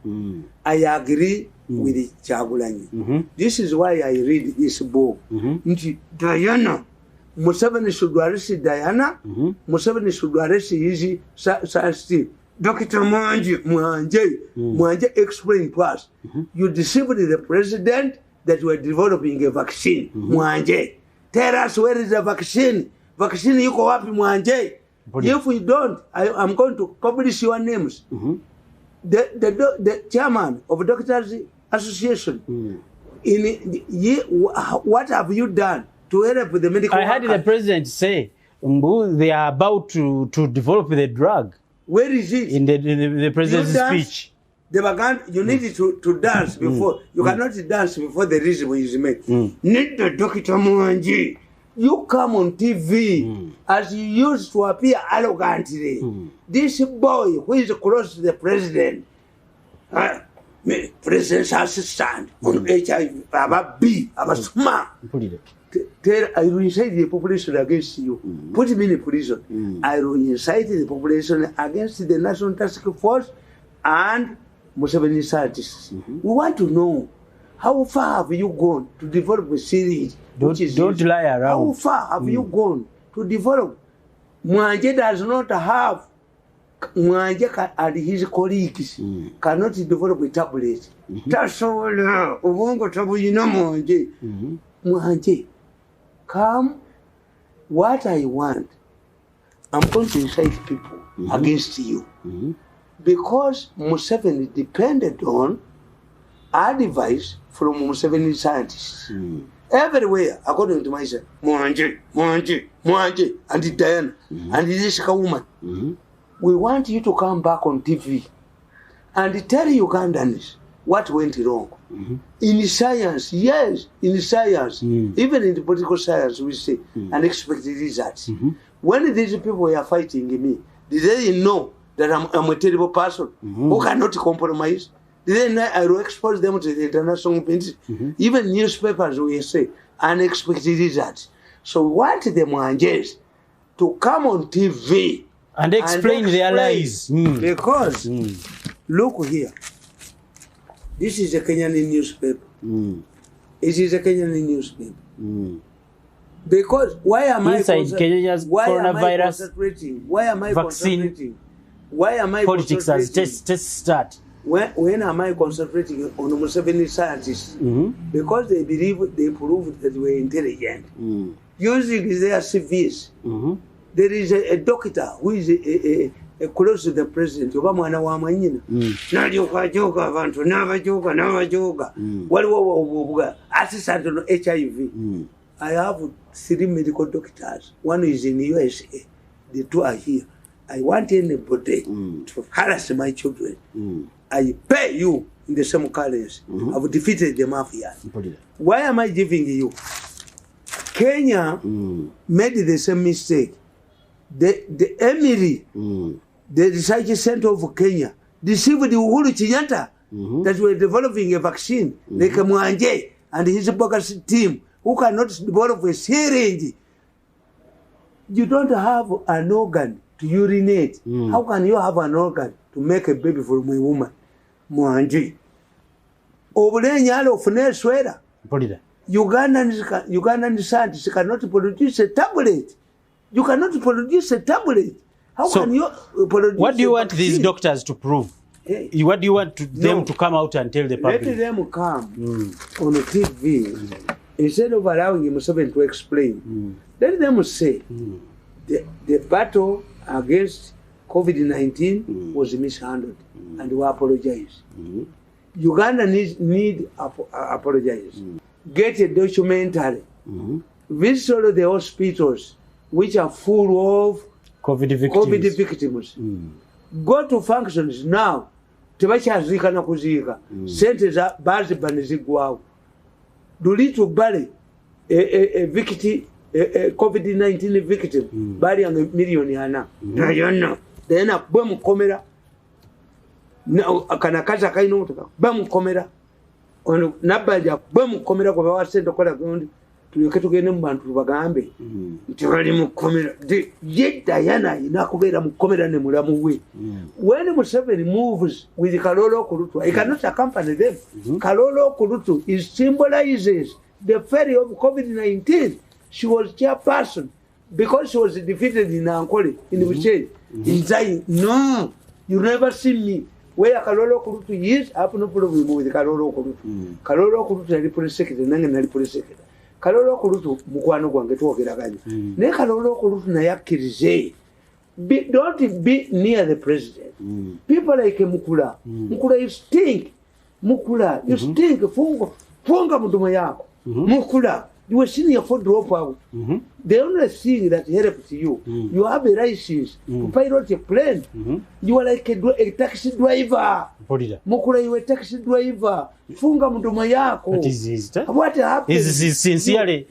S2: I agree with Chagulanyi. This is why I read this book. Diana, Museveni should arrest Diana, Museveni should arrest Easy Sasti. Dr. Mwanje explained to us, you deceived the president that you are developing a vaccine. Mwanje, tell us where is the vaccine? Vaccine you go up Mwanje. If we don't, I'm going to publish your names. The chairman of Doctors Association, what have you done to help the medical
S1: I heard the president say they are about to develop the drug.
S2: Where is it?
S1: In the president's speech.
S2: They began, you need to dance before. You cannot dance before the reason is made. Need the Dr. Mwanji. You come on TV as you used to appear arrogantly. This boy who is close to the president, president's assistant on HIV, about B, about smart. I will incite the population against you. Put him in prison. I will incite the population against the National Task Force and Museveni scientists. We want to know how far have you gone to develop a series.
S1: Don't lie around.
S2: How far have you gone to develop? Mwanje does not have. Mwanje and his colleagues cannot develop a tablet. That's all. Ubongo tabu Mwanje. Mwanje, come. What I want, I'm going to incite people against you. Because Museveni depended on advice from Museveni scientists. Everywhere, according to myself, Mwanje, and Diana, and this woman. We want you to come back on TV and tell Ugandans what went wrong. In science, yes, in science, even in the political science, we say, and expect results. When these people were fighting me, did they know that I'm a terrible person who cannot compromise? Then I will expose them to the international community. Even newspapers will say unexpected results. So we want the Mwanjes to come on TV
S1: and explain their lies.
S2: Because look here, this is a Kenyan newspaper. It is a Kenyan newspaper. Because why am I concentrating? Why am I concentrating? Why am I
S1: politics as test start?
S2: When am I concentrating on Museveni scientists? Because they believe they proved that we are intelligent. Using their CVs. There is a doctor who is close to the president. Obama wa manyina. Najoka abantu n'abajoga. Waliwo assistant on HIV. I have 3 medical doctors. One is in USA. The 2 are here. I want anybody to harass my children. I pay you in the same currency. I've defeated the mafia. Why am I giving you? Kenya made the same mistake. The Emiri, the research center of Kenya, deceived the Uhuru Kenyatta that were developing a vaccine like Mwanje and his bogus team who cannot develop a syringe. You don't have an organ to urinate. How can you have an organ to make a baby from a woman? Mwanji. Obulenyalo ofune swera. Ugandan scientists cannot produce a tablet. You cannot produce a tablet. How can you produce?
S1: What do you want these doctors to prove? Hey. What do you want them to come out and tell the public?
S2: Let them come on the TV instead of allowing Museveni to explain. Let them say the battle against COVID-19 was mishandled and we apologize. Uganda need apologize. Get a documentary. Visit all the hospitals which are full of COVID victims. Go to functions now. Tebachazika na kuzika. Sente za baadhi banizigwao. Dulitu bale a victim COVID-19 victim bali ya milioni ana. Nayona. Dena bwe mukomera. Kana kaza kaino mutaka. Bwe mukomera. Ono nabaja bwe mukomera kwa wasente kola gundi. Tuyoke tugende mu bantu bagambe. Ntibali mukomera. Yedda yana inakubera mukomera ne mulamu we. When Museveni moves with Kalolo Kurutu, I cannot accompany them. Kalolo Kurutu symbolizes the failure of COVID-19. She was chairperson because she was defeated in Ankole, in Buche, in Zai. No, you never see me. Where Kalolo Kurutu is, I have no problem with Kalolo Kurutu. Kalolo Kurutu is the secretary, Nangan is the secretary. Kalolo Kurutu, Mukwano Gwange, Tuokiragani. Ne Kalolo Kurutu Nayakirize. Don't be near the president. People like Mukula. Mukula, you stink. Mukula, you stink. Funga muduma yako. Mukula, you were senior for dropout. The only thing that helps you, you have a license to pilot a plane. You are like a taxi driver. Mukula, you are a taxi driver. Funga muduma yako. What happened?
S1: Is sincerely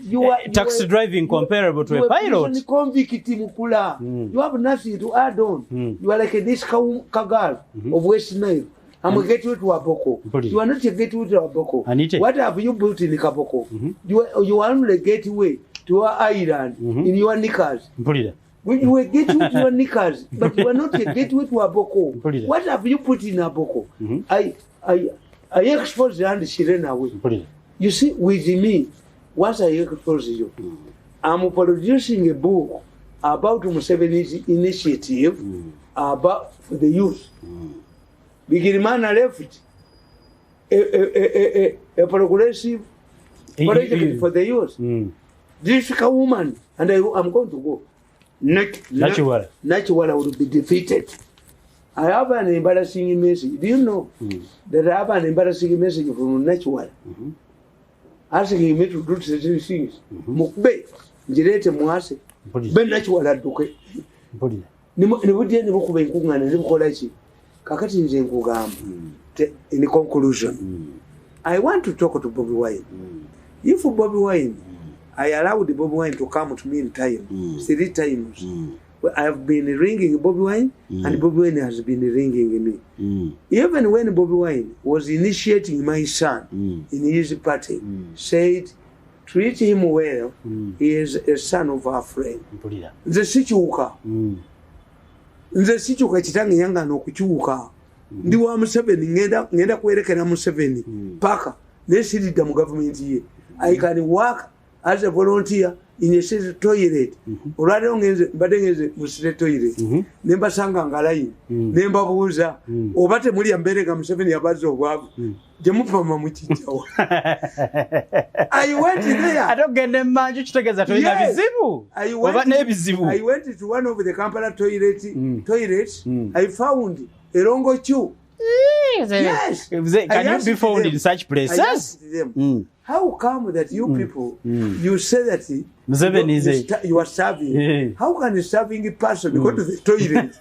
S1: taxi driving comparable to a pilot?
S2: You are convict, Mukula. You have nothing to add on. You are like a discount kagal of West Nile. I'm a gateway to Aboko. You are not a gateway to Aboko. What have you built in Kaboko? You are only a gateway to our island in your knickers. You were gateway to your knickers, but you are not a gateway to Aboko. What have you put in Aboko? I expose the hand she ran away. You see, with me, once I expose you, I'm producing a book about Museveni's initiative about the youth. Bigirimana left a progressive project for the youth. This is a woman, and I'm going to go. Natural will be defeated. I have an embarrassing message. Do you know that I have an embarrassing message from Natural? Asking me to do certain things. Mukbe, Jirete Mwase, Ben Natural Aduke. Nibudia Nibuku and Nibuko. In the conclusion, I want to talk to Bobiwine. If Bobiwine, I allowed the Bobiwine to come to me in time, 3 times. I have been ringing Bobiwine, and Bobiwine has been ringing me. Even when Bobiwine was initiating my son in his party, said, treat him well, he is a son of our friend. The situation. Nze sichuka chitangi yanga nokuchuka ndi wa Museveni ngenda kwerekera Museveni paka nesirida mu government ye. I can work as a volunteer in a state toilet. Olwale ngeze mbadengeze mu state toilet nemba sanga ngalayi nemba buuza obate muri ambereka Museveni yabazo obwavu jemupama mu kichawo. I went there. I don't get them manju kitegeza toina bizibu. Oba ne bizibu. I went to one of the Kampala toilets. I found a rongo chew. Yes. Can you be found in such places? I asked them, how come that you people, you say that you are serving? How can a serving person go to the toilet?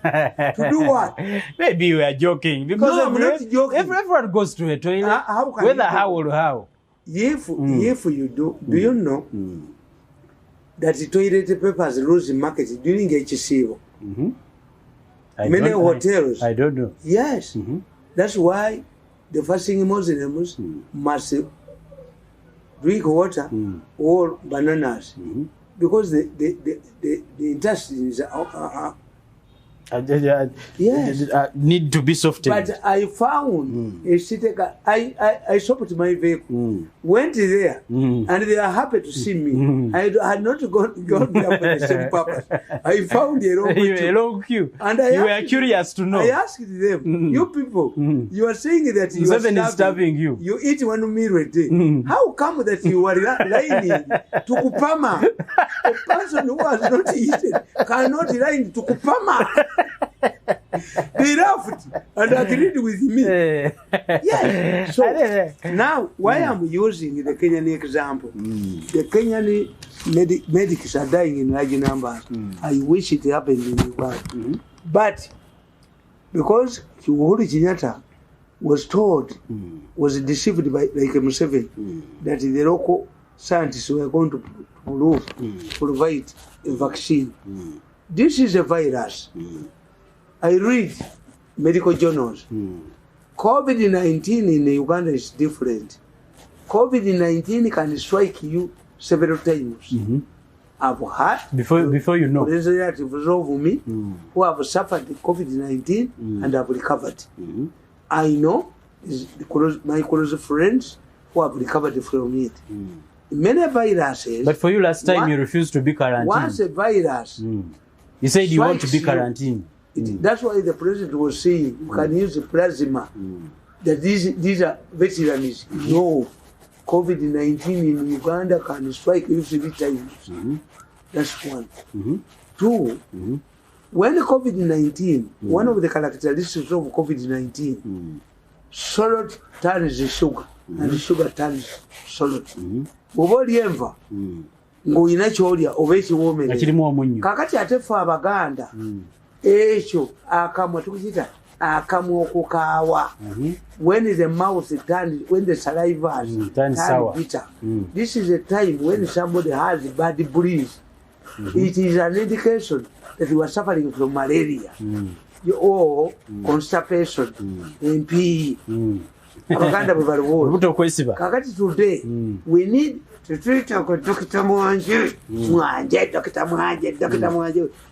S2: To do what?
S1: Maybe you are joking. Because
S2: no, I'm not joking.
S1: Everyone goes to a toilet, whether how or how.
S2: If you do you know that the toilet papers lose market during HCO? Many hotels.
S1: I don't know.
S2: Yes. That's why the fasting Muslims must drink water or bananas because the intestines
S1: need to be softened.
S2: But I found a city. I stopped my vehicle, went there, and they are happy to see me. I had not gone there for the same purpose. I found a long queue. And you were curious to know. I asked them, you people, you are saying that you are starving. You eat 1 meal a day. How come that you are lying to Kupama? A person who has not eaten cannot lie to Kupama. They laughed and agreed with me. Yes. So now, why I'm using the Kenyan example? The Kenyan medics are dying in large numbers. I wish it happened in Uganda. But because Uhuru Kenyatta was told, was deceived by like Museveni, that the local scientists were going to provide a vaccine. This is a virus. I read medical journals. COVID-19 in Uganda is different. COVID-19 can strike you several times. I've had
S1: before you know
S2: relatives of me who have suffered COVID-19 and have recovered. I know my close friends who have recovered from it. Many viruses.
S1: But for you last time you refused to be quarantined.
S2: Once a virus,
S1: you said you want to be quarantined.
S2: That's why the president was saying you can use the plasma. That these are veterans. No, COVID-19 in Uganda can strike you 3 times. That's one. Two, when COVID-19, one of the characteristics of COVID-19, solid turns sugar, and sugar turns solid. Obolyemva ng'olina ky'olya oba ekiwoomere kakati ate ffe Abaganda ekyo akamwa tukiyita akamwa okukaawa. When the mouth turns, when the saliva turns bitter, this is a time when somebody has bad breath. It is an indication that you are suffering from malaria or constipation, MP. Abaganda bwe baliwo. Kakati today we need to treat Dr. Mwanje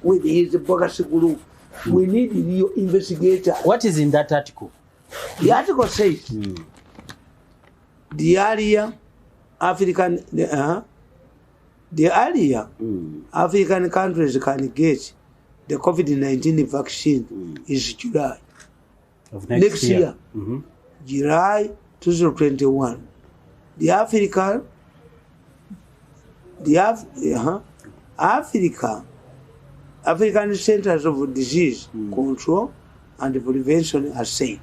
S2: with his bogus group. We need your investigator.
S1: What is in that article?
S2: The article says the earlier African countries can get the COVID-19 vaccine is July
S1: of next year.
S2: July 2021. The African Centers of Disease Control and Prevention has said,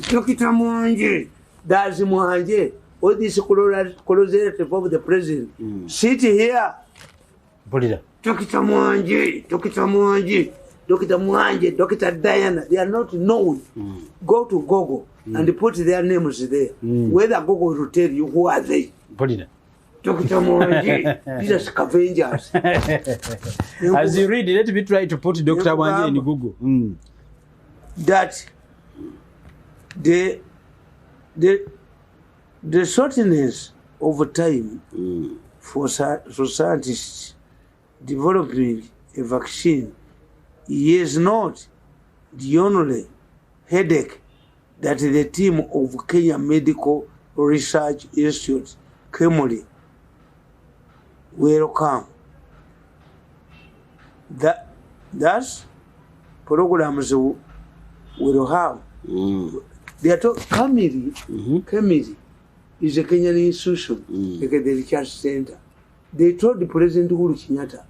S2: Dr. Mwanje, that's Mwanje, all this closeted of the president, sit here. Dr. Mwanje, Dr. Diana, they are not known. Go to Google and put their names there. Whether Google will tell you who are they. Dr. Mwanje, these are scavengers.
S1: As you read, let me try to put Dr. Mwanje in Google.
S2: That the shortness of time for scientists developing a vaccine is not the only headache that the team of Kenya Medical Research Institute, KEMRI, welcome. That's programs will have. They are told KEMRI is a Kenyan institution, like the research center. They told the President Uhuru Kenyatta,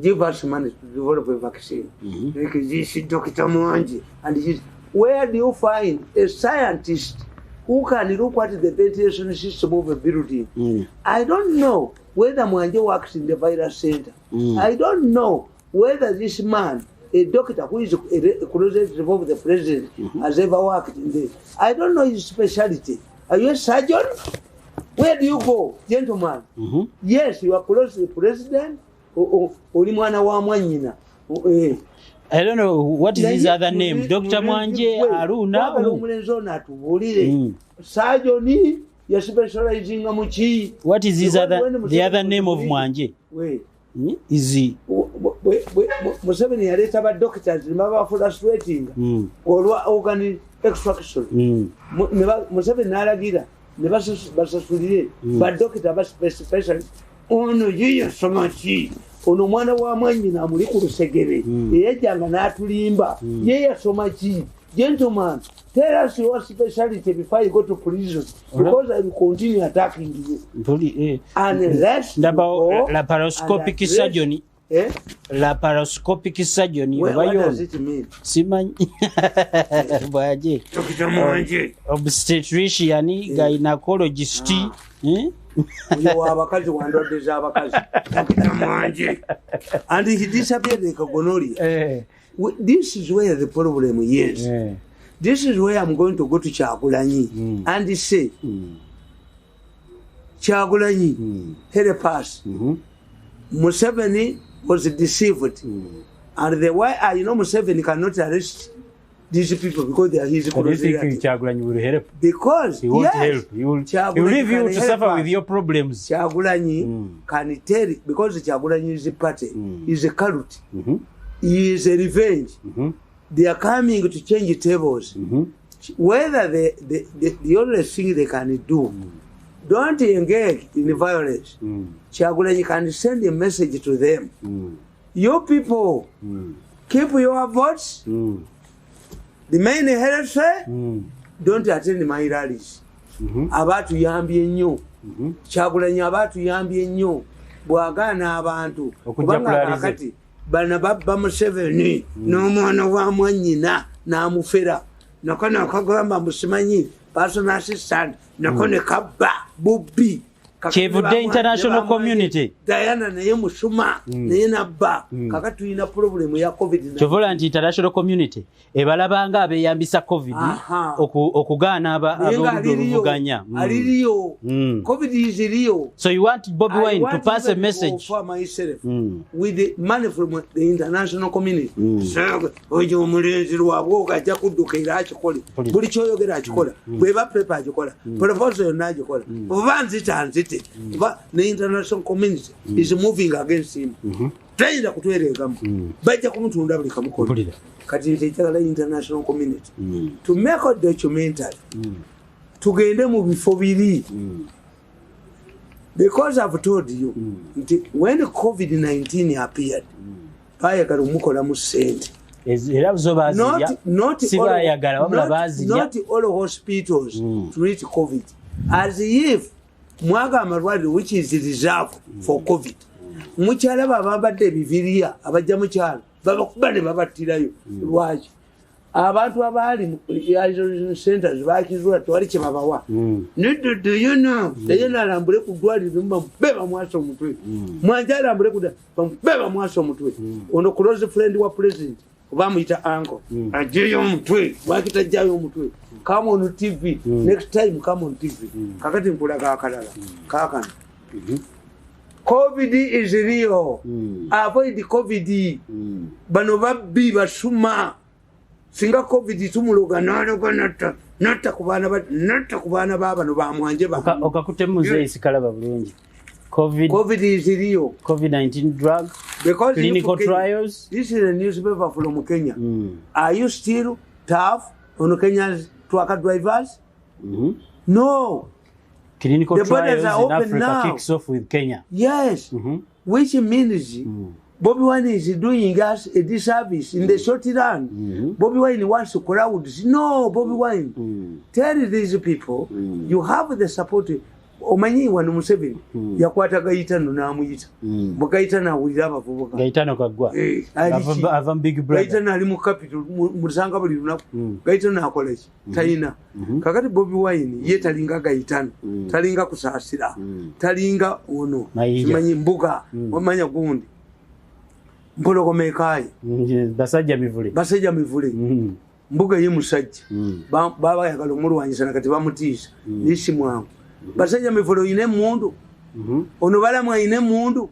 S2: give us money to develop a vaccine. Like this Dr. Mwanje, and this. Where do you find a scientist who can look at the ventilation system of a building? I don't know whether Mwanje works in the virus center. I don't know whether this man, a doctor who is a closet of the president, has ever worked in this. I don't know his specialty. Are you a surgeon? Where do you go, gentlemen? Yes, you are close to the president.
S1: I don't know what is his other name. Dr. Mwanje, Aruna.
S2: Surgeon, ya specializing muchi.
S1: What is his the other name of Mwanje?
S2: Wait.
S1: Is he
S2: Museveni yaleta ba doctors baba frustrating olwa organ extraction Museveni nalagira ne basasulire ba doctor ba special ono yiyo somachi ono mwana wa mwanyi na muri ku Lusegere yejanga natulimba yeya somachi. Gentlemen, tell us your specialty before you go to prison, because I will continue attacking you. Unless
S1: laparoscopic surgery. Laparoscopic surgery.
S2: What does it mean?
S1: Simanyi. Bwaje. Obstetrician, gynecologist.
S2: Abakazi wandodeza abakazi. And he disappeared like a gonorrhea. This is where the problem is. This is where I'm going to go to Kyagulanyi and say, Kyagulanyi, help us. Museveni was deceived. And the why Museveni cannot arrest these people because they are his close relatives.
S1: Kyagulanyi will help.
S2: Because
S1: he won't help. He will leave you to suffer with your problems.
S2: Kyagulanyi can tell it because Kyagulanyi is a party, is a cult. He is a revenge. They are coming to change tables. Whether the only thing they can do, don't engage in violence. Kyagulanyi can send a message to them. You people, keep your votes. The main health, don't attend my rallies. Abatu yambye nnyo. Kyagulanyi abatu yambye nnyo. Bwagana abantu. Kubanga akati bana baba Museveni n'omwana wa mwanyina n'amufera nakona akagamba musimanyi personal assistant nakone kabba Bobi
S1: Kevudde international community
S2: Diana naye musuma naye nabba kakati tulina problem ya covid
S1: chovola nti international community ebalabanga abeyambisa covid okugaana abavuganya
S2: aliriyo covid is real.
S1: So you want Bobiwine to pass a message
S2: for myself with the money from the international community. So ojo mulenzi lwabwo gajja kuddukira akikole buli kyoyogera akikola bweba paper akikola proposal n'akikola ubanzi tanzite the international community is moving against him. Tayinza kutweregamu bajja kumutunda buli kamukola kati ntekyagala international community to make a documentary tugende mu bifo biri because I've told you when COVID-19 appeared bayagala umukola mu sente not all hospitals treat COVID as if mwaga amalwaliro which is reserved for COVID. Mukyala babadde ebiviriya abajja mukyala babakuba ne babattirayo lwaki abantu abali mu isolation centers bakizula tewali kye babawa do you know yena alambule ku ddwaliro bamubeba mwasa omutwe mwanja alambule ku bamubeba mwasa omutwe ono close friend wa president bamuyita uncle ajeyo omutwe wakitajjayo omutwe come on TV next time come on TV kakati mpulaga akalala kakano COVID is real. Avoid the COVID. Bano babbi basuma. Singa COVID tumuloga nata kubana baba no bamwanje ba.
S1: Okakute muze isikalaba bulungi.
S2: COVID is real.
S1: COVID-19 drug.
S2: Because
S1: clinical trials.
S2: This is a newspaper from Kenya. Are you still tough on Kenya's truck drivers? No.
S1: Clinical
S2: the
S1: trials
S2: are
S1: in Africa
S2: now.
S1: Kicks off with Kenya.
S2: Yes, which means Bobiwine is doing us a disservice in the short run. Bobiwine wants to crowds. No, Bobiwine. Tell these people you have the support. Omanyi wano Museveni yakwata Gaitano n'amuyita Gaitano awulira abavubuka
S1: Gaitano kagwa ava big brother
S2: Gaitano ali mu capital musanga buli lunaku Gaitano akola ki tayina kakati Bobiwine ye talinga Gaitano talinga kusaasira talinga ono simanyi mbuga wamanya gundi mpologomekayi basajja mivule mbuga ye musajja baba yagala omulwanyisa nakati bamutiisa nisi mwangu basajja mivolo ine mundu ono balamwa ine mundu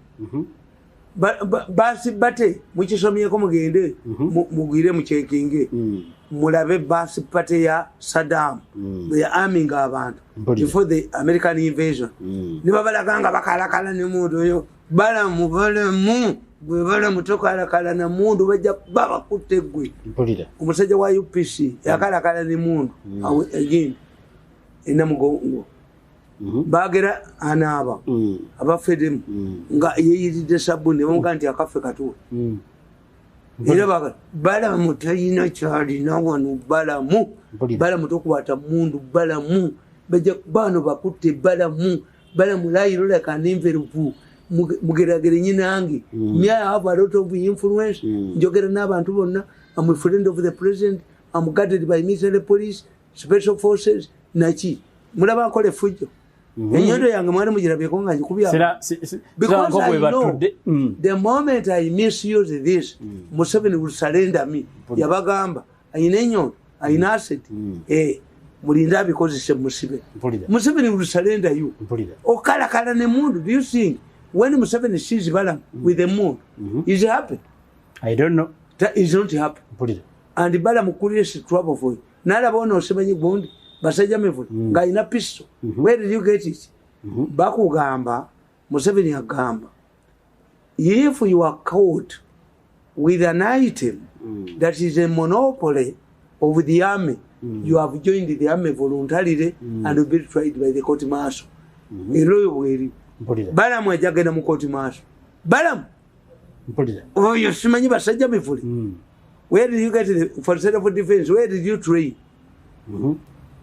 S2: basi bate mukisomyeko mugende mugwire mucekinge mulabe basi pate ya Saddam ya arming abantu before the American invasion nibabalaganga bakalakala ne muntu oyo balamu gwe balamu tokalakala na muntu bajja baba kutegwe omusajja wa UPC yakalakala ne muntu again ina mugongo bagera anaba abafedemu nga yeyiride sabuni bonga nti akafe katu era balamu tayina kyali nawano balamu tokwata mundu balamu bajja bano bakutte balamu layiro kanimverupu mugeragere nyinangi me I have a lot of influence njogera n'abantu bonna. I'm a friend of the president. I'm guarded by military police, special forces, nachi mulaba nkole fujo enyondo yange mwana mugirabeko nga njikubya because I know the moment I misuse this Museveni will surrender me yabagamba ayina enyondo ayina asset mulinda because Museveni will surrender you okalakala ne mundu. Do you think when Museveni sees Balaam with the moon is it happen?
S1: I don't know.
S2: That is not happen. And Balaam creates trouble for you. Nalaba ono osemanyi gundi basajja mevulu nga ina pistol. Where did you get it? Bakugamba Museveni agamba if you are caught with an item that is a monopoly of the army, you have joined the army voluntarily and will be tried by the court martial. Balaam ajagenda mu court martial. Balaam oyo simanyi basajja mevulu. Where did you get it for self defense? Where did you train?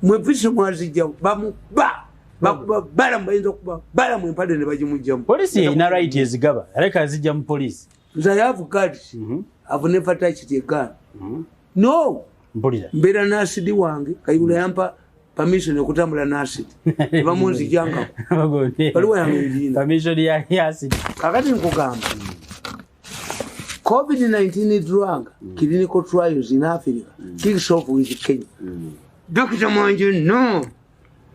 S2: Mwepiso mwazija Balaam bayinza okuba Balaam empade ne bajimujjamu.
S1: Police ina right ezigaba aleka azijja mu police.
S2: I have guards. I've never touched a gun. No. Mbera nasidi wange kayibula yampa permission okutambula nasidi. Bamunzi janga. Baliwa yange njina. Permission ya acid. Kakati nkugamba. COVID-19 drug clinical trials in Africa kicks off with Kenya. Dr. Mwanje, no.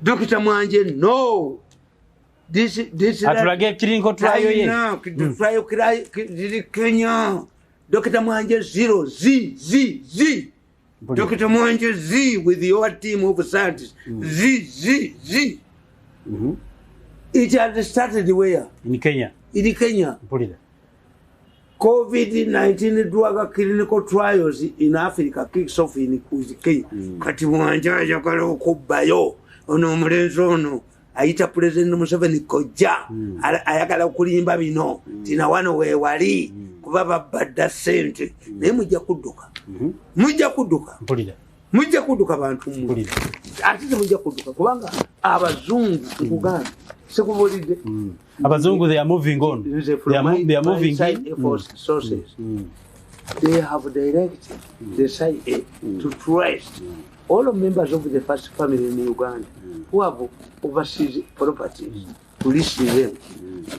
S2: Dr. Mwanje, no. This
S1: atulage clinical trial ye.
S2: No, the trial Kenya. Dr. Mwanje zero Z. Dr. Mwanje Z with your team of scientists. Z. It had started where?
S1: In Kenya.
S2: In Kenya. COVID-19 drug clinical trials in Africa kicks off in Kenya. Kati Mwanje ayagala okubbayo ono omulenzi ono ayita President Museveni kojja ayagala okulimba bino tina wano weewali kuba babadda ssente naye mujja kudduka mujja kudduka bantu ate mujja kudduka kubanga abazungu Uganda sekubulidde
S1: abazungu they are moving on. They are moving in
S2: sources. They have directed the CIA to trust all members of the first family in Uganda who have overseas properties to list them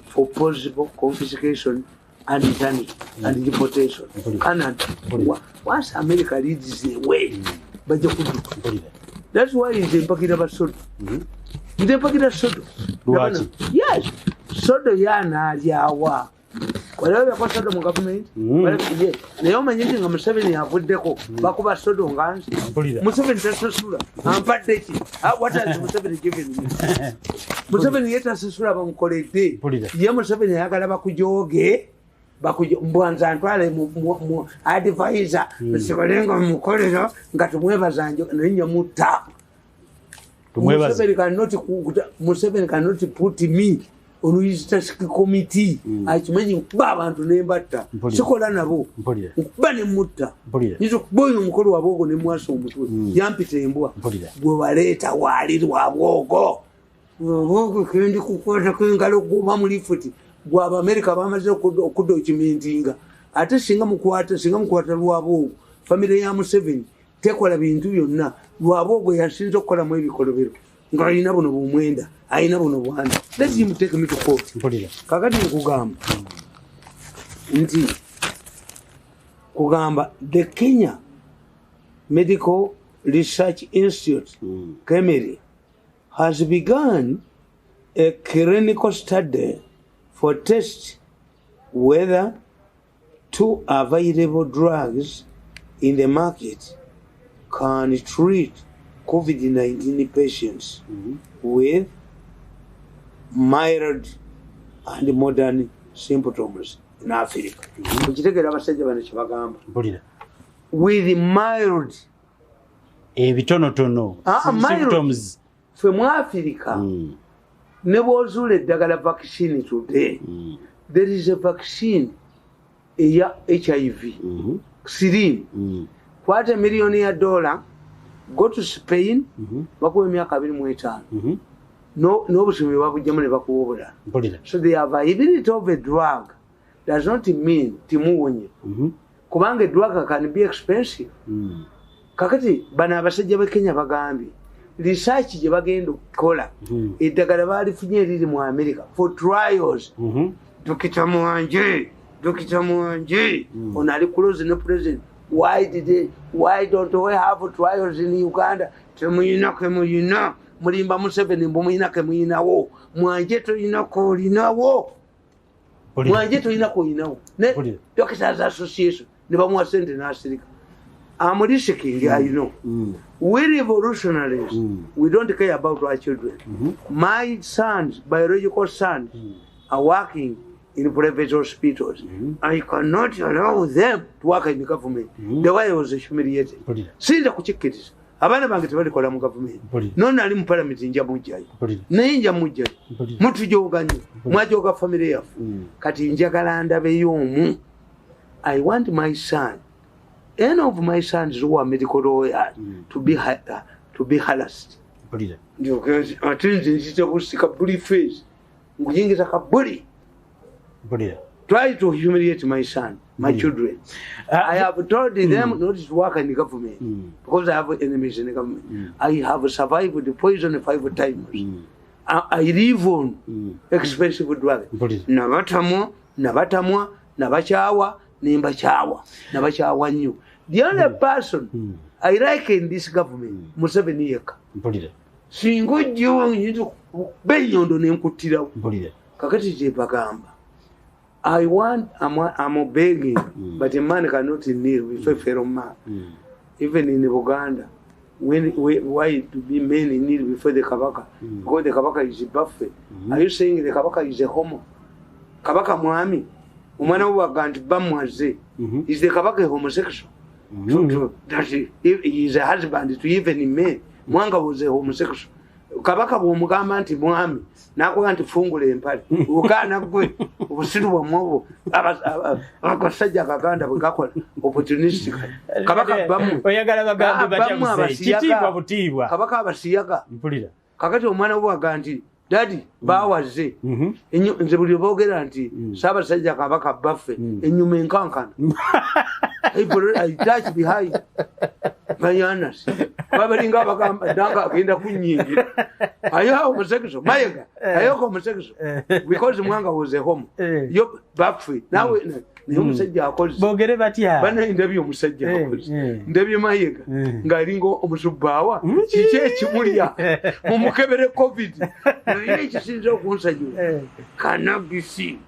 S2: for possible confiscation and eternity and deportation. Canada, once America leads the way, that's why it's impacted about soda. It's impacted soda. Yes, soda yana yawa. Whatever you soda mu government, naye omanyiki nga Museveni avuddeko bakuba soda nganzi. Museveni tasasula ampadde ki? What has Museveni given me? Museveni yetasasula bamukoledde. Ye Museveni ayagala bakujooge mbwanza ntwale mu advisor musikolenga mukolero nga tumwebaza nyo mutta. Museveni cannot put me on his task committee. Akimanyi kuba abantu nembatta sikola nabo kuba ne mutta nizo kuboyo mukolo wabogo ne mwaso omutwe yampita embwa gwe waleeta wali lwabogo obogo kendi kukwata kwengalo kuba muri futi gwa America bamaze okudocumentinga ate singa mukwata lwabogo family ya Museveni tekola bintu byonna lwabogo yasinze okukola mu ebikolobero nga alina buno bumwenda ayina buno bwanda. Let him take me to court. Kakati nkugamba nti kugamba the Kenya Medical Research Institute KEMRI has begun a clinical study for tests whether two available drugs in the market can treat COVID-19 patients with mild and modern symptoms in Africa. With mild
S1: symptoms
S2: from Africa, never vaccine today. There is a vaccine, HIV, Syrian. What $1 million? Go to Spain, no, so the availability of a drug does not mean timuonye. Kubanga drug can be expensive. Kakati bana abasajja ba Kenya bagambi research je bagenda okukola eddagala balifunye liri mu America for trials. Dr. Mwanje on ali close no president. Why don't we have trials in Uganda? Temuyina mulimba museveni mbumuyina kemuyinawo Mwanje toyina kolinawo Mwanje toyina kolinawo ne Doctors Association ne bamuwa sente n'asirika. I'm risking, I know. We revolutionaries, we don't care about our children. My sons, biological sons, are working in private hospitals. I cannot allow them to work in the government. The way I was humiliated. See the kuchikits. Abana bange tebalikola mu government. Nona ali mu parliament nja mujjayo. Ninja mujjayo. Mutujoganye. Mwajoga family yafu. Kati njagala ndabe yomu. I want my son. Any of my sons who are medical lawyers to be harassed. Because try to humiliate my son, my children. I have told them not to work in the government because I have enemies in the government. I have survived the poison 5 times. I live on expensive drugs. Nabatamwa, nabachawa, nabachawa nyu. The only person I like in this government, museveni yeka. Singo jiwa nyitu benyondo nemkutira. Kakati je bagamba. I'm begging, but a man cannot kneel with a fellow man. Even in Uganda, why to be men kneel before the Kabaka? Because the Kabaka is a buffet. Are you saying the Kabaka is a homo? Kabaka Mwami, Umana Wagant Bamwaze, is the Kabaka homosexual? That he is a husband to even in men. Mwanga was a homosexual. Kabaka bw'omugamba nti mwami nakuga nti fungule empale ukaana gwe obusiru bwamwobo abasajja Kaganda bwe gakola opportunistic kabaka bamu
S1: oyagala bagambe bakyamuse kitiibwa butiibwa
S2: kabaka abasiyaga mpulira kakati omwana we waga nti dadi bawaze nze buli boogera nti Ssaabasajja Kabaka baffe ennyuma enkankana I touch behind Mayanas. Babalinga bagamba danga agenda kunyingira. Ayo homosexual. Mayega. Ayo homosexual. Because Mwanga was a homo. Yo bafwe. Nawe niyo musajja akoze. Bogere batya. Bana interview musajja akoze. Interview Mayega. Ngalingo omusubbawa. Kike kimulya. Mumukebere COVID. Naye kisinzo kunsajja. Kanagisi.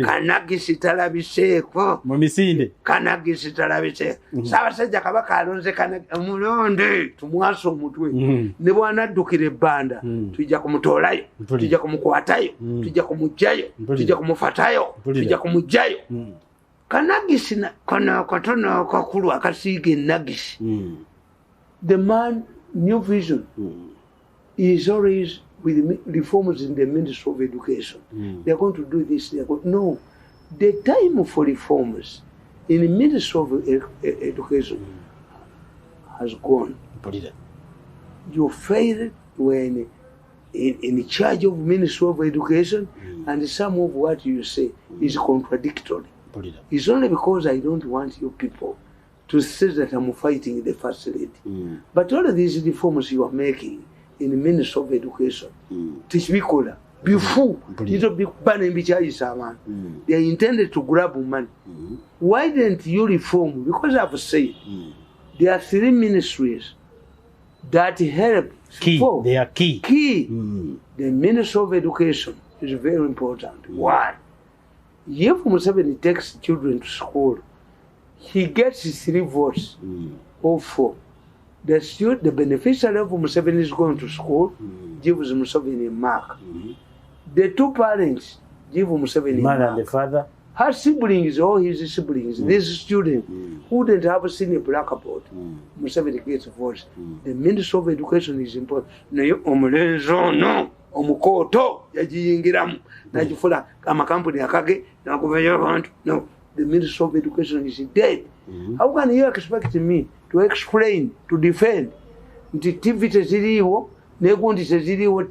S2: Kanagisi talabiseko. Mumisinde. Kanagisi talabiseko. Ssaabasajja Kabaka alonze Mulonde tumwaso omutwe ne bwanaddukira ebbanda tujja kumutolayo tujja kumukwatayo tujja kumujjayo tujja kumufatayo tujja kumujjayo kanagisi kana katono kakulu akasiige nagisi. The man new vision is always with reforms in the Ministry of Education. They are going to do this. No, the time for reforms in the Ministry of Education has gone. You failed when in charge of Ministry of Education, and some of what you say is contradictory. It's only because I don't want you people to say that I'm fighting the first lady. But all of these reforms you are making in the Ministry of Education, teach me color. Before, little big banning man. They are intended to grab money. Why didn't you reform? Because I've said there are 3 ministries that help.
S1: Key. They are key.
S2: The Ministry of Education is very important. One, if Museveni takes children to school, he gets 3 votes or 4. The beneficiary of Museveni is going to school, gives Museveni a mark. The 2 parents give Museveni a mark.
S1: Mother and the father.
S2: Her siblings, all his siblings, this student who didn't have seen a blackboard, Museveni gets votes. The Minister of Education is important. No, omukoto yajiyingiramu najifula amakampuni akage nakuvayo abantu. No, the Minister of Education is dead. How can you expect me to explain, to defend nti TV teziriwo negundi teziriwo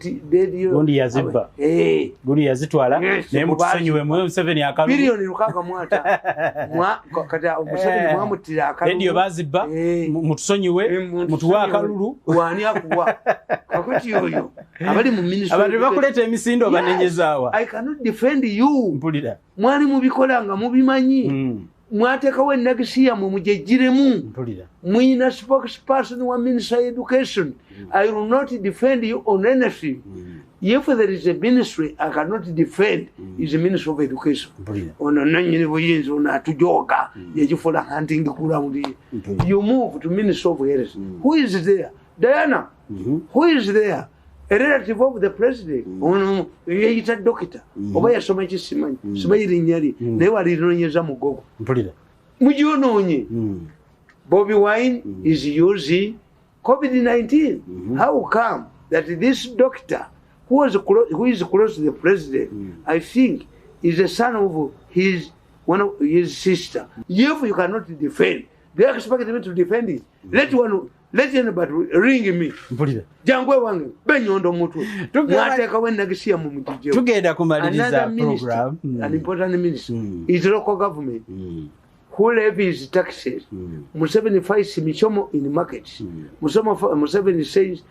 S1: gundi yazibba gundi yazitwala naye mutusonyiwe mu Museveni akalu
S2: bilioni lukaga mwata kata Museveni mwamutira akalu
S1: radio bazibba mutusonyiwe mutuwa akalulu
S2: wani akuwa kakuti yoyo abali mu ministry
S1: abantu bakuleta emisindo banenyezawa.
S2: I cannot defend you
S1: mpulira
S2: mwali mubikolanga mubimanyi mwatekawo enagisiya mu mujejiremu
S1: mpulira
S2: mwina spokesperson wa Minister of Education. I will not defend you on anything. If there is a ministry I cannot defend is the Minister of Education. Ono nanyini buyinzi ono atujoga yajifula hunting ground. You move to Minister of Health. Who is there? Diana. Who is there? A relative of the president. Ono yeyita doctor. Oba yasoma kisimanyi. Simayiri nyali. Naye wali nonyeza mugogo.
S1: Mpulira.
S2: Mujiononye. Bobiwine is using COVID-19. How come that this doctor who is close to the president, I think, is the son of one of his sister? If you cannot defend, they expect me to defend it. Let anybody ring me. Jangwe wange benyondo mutu. Mwateka wenagisiya mu mutije.
S1: Tugenda kumaliriza program.
S2: An important minister is local government. Who levies taxes? Museveni fights michomo in the markets. Museveni says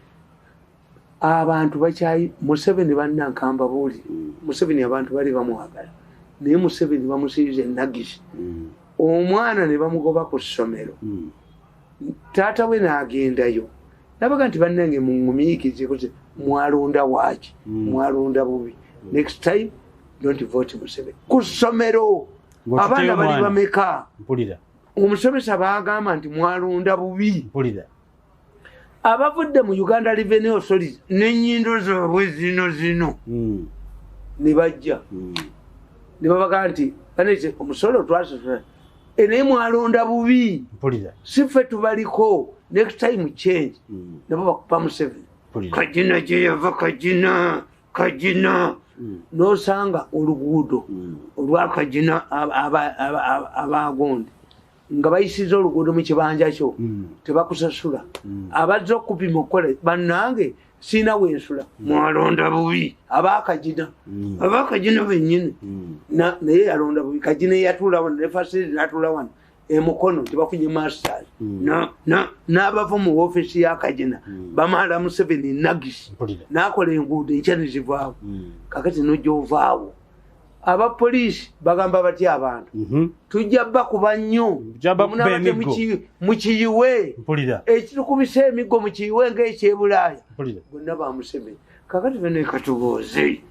S2: abantu bachayi Museveni bannankamba buli. Museveni abantu bali bamuwagala. Naye Museveni bamusiize nagisi. Omwana ne bamugoba ku ssomero. Taata we n'agendayo. Nabaga nti bannange mumuyiikize kuti mwalonda waaki. Mwalonda bubi. Next time don't vote Museveni. Ku ssomero. Abaana bali bameka.
S1: Mpulira.
S2: Omusomesa baagamba nti mwalonda bubi.
S1: Mpulira.
S2: Abavudde mu Uganda Revenue Authority n'ennyindo zaabwe zino ne bajja ne babaga nti baneke omusolo twasasula naye mwalonda bubi.
S1: Mpulira.
S2: Si ffe tubaliko. Next time change. Ne babakupa Museveni. Kajina gye yava kajina. Nosanga oluguudo olwakajina abagondi nga bayisiza oluguudo mu kibanja kyo tebakusasula. Abazze okupima okukola bannange siina wensula. Mwalonda bubi. Abakajina bennyini naye yalonda bubi. Kajina yatuula wano ne fasiri natuula wano emukono tebafunye masters n'abava mu ofiisi ya Kajina bamala Museveni nagisi n'akola enguudo enkya ne zivaawo. Kakati nojovaawo abapoliisi bagamba batya abantu tujja bakuba nnyo mu kiyiwe ekitukubisa emiggo mu kiyiwe ng'ekyebulaaya bonna ba Museveni. Kakati bene katubooze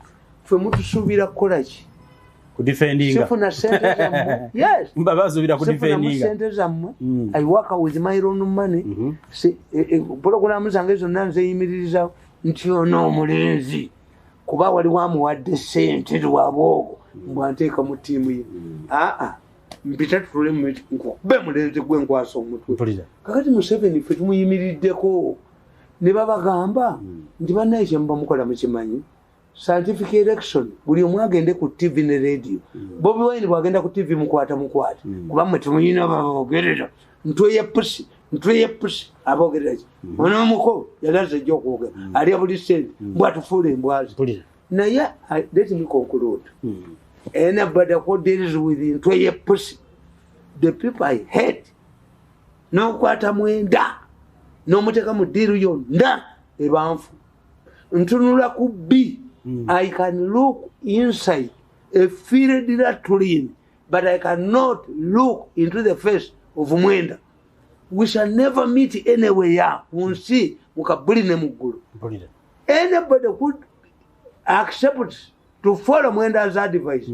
S2: ffe mutusuubira kukola ki?
S1: Kudefendinga.
S2: Sifuna sente zammwe. Yes.
S1: Mbabazubira kudefendinga.
S2: Sifuna sente zammwe. I work with my own money. Programu zange zonna nzeyimiririza nti ono omulenzi kuba wali wamuwadde sente lwabwogo mbwanteeka mu ttiimu ye. Mpita tutule mu nkube mulenzi gwe nkwasa omutwe. Kakati Museveni ffe tumuyimiriddeko ne babagamba nti bannaye kye muba mukola mukimanyi. Scientific election buli omu agende ku TV ne radio. Bobiwine bwagenda ku TV mukwata kuba mwe tumuyina babogerera ntwe ye pusi abogerera ki ono omuko yalaze ejja okwogera ali buli sente bwatufuula embwazi naye let me conclude. Anybody who deals with ntwe ye pusi, the people I hate n'okwata mwenda n'omuteeka mu ddiiru yonna ebanfu ntunula ku B. I can look inside a field latrine, but I cannot look into the face of Mwenda. We shall never meet anywhere. We'll see. Anybody who accepts to follow Mwenda's advice.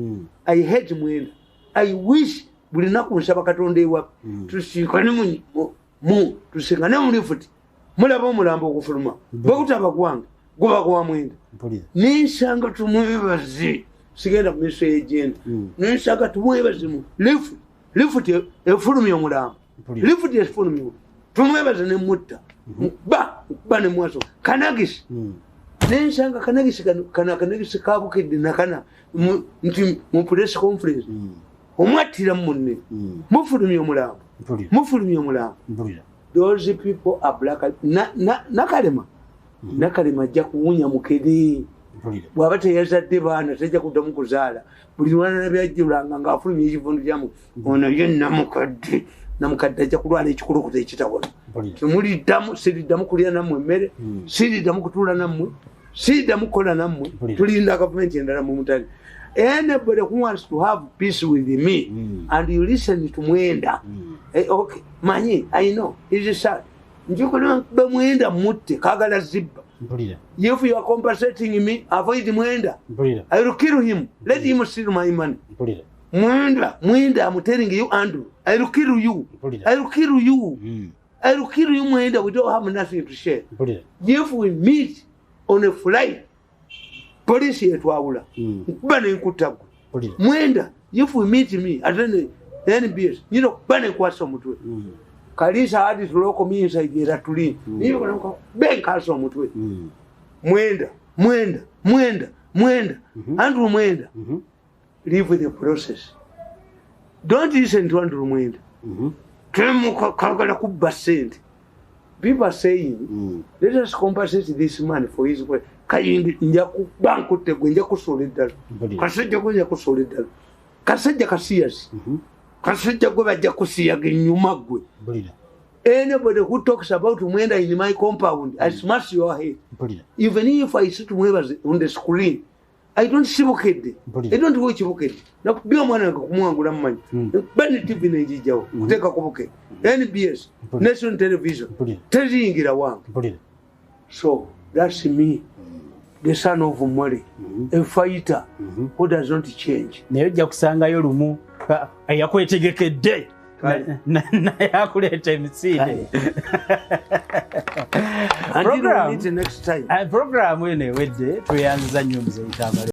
S2: I hate Mwenda. I wish bulinaku nsaba Katonda ewa tusinkane mu tusinkane mu lifuti mulaba omulambo okufuluma bakutaba kwange goba kwa Mwenda ninsanga tumwebaze sigenda kumiso agent ninsanga tumwebaze mu lifuti efulumya omulambo lifuti efulumya tumwebaze ne mutta ba ne mwaso kanagisi ninsanga kanagisi kabukedde nakana nti mu press conference omwatira munne mufulumya omulambo mufulumya omulambo those people are black nakalema ajja kuwunya mukedi bw'aba teyazadde baana tajja kuddamu kuzaala buli lwana nabyajjulanga ng'afulumya ekivundo kyamu ono ye namukadde ajja kulwala ekikulukuta ekitabona temuliddamu siriddamu kulya nammwe emmere siriddamu kutuula nammwe siriddamu kukola nammwe tulinda gavumenti endala mu mutali. Anybody who wants to have peace with me and you listen to Mwenda, okay, Mani, I know, it's sad. Mwenda mutte, kagala zibba. If you are compensating me, avoid Mwenda. I will kill him. Let him steal my money. Mwenda, I'm telling you, Andrew, I will kill you. I will kill you. I will kill you, Mwenda. We don't have nothing to share. If we meet on a flight, police yetwawula bane nkutagwa Mwenda if we meet me at NBS bane kwasa mutwe kalisa hadi tuloko minsa igera tuli niyo kanako benkasa mutwe Mwenda Andrew Mwenda live the process. Don't listen to Andrew Mwenda kemu kagala kubasente. People are saying, let us compensate this man for his work. Kayindi njaku banku tegwe njaku solidal. Kasajja ko njaku solidal. Kasajja kasiyasi. Kasajja go bajja kusiyaga nyuma gwe. Anybody who talks about Mwenda in my compound, I smash your head. Even if I sit Mwenda on the screen, I don't see Bukede. I don't watch Bukede. Na biyo mwana kumwangula mmanyi. Bani TV nenjijawo kuteka kubuke. NBS, National Television. Teziyingira wangu. So that's me, the son of Mwere, a fighter who does not change.
S1: Naye ojja kusangayo lumu yakwetegekedde naye akuleeta emisinde.
S2: And you will meet the next time.
S1: Program eno ewedde tweyanziza nnyo Mzee Tamale.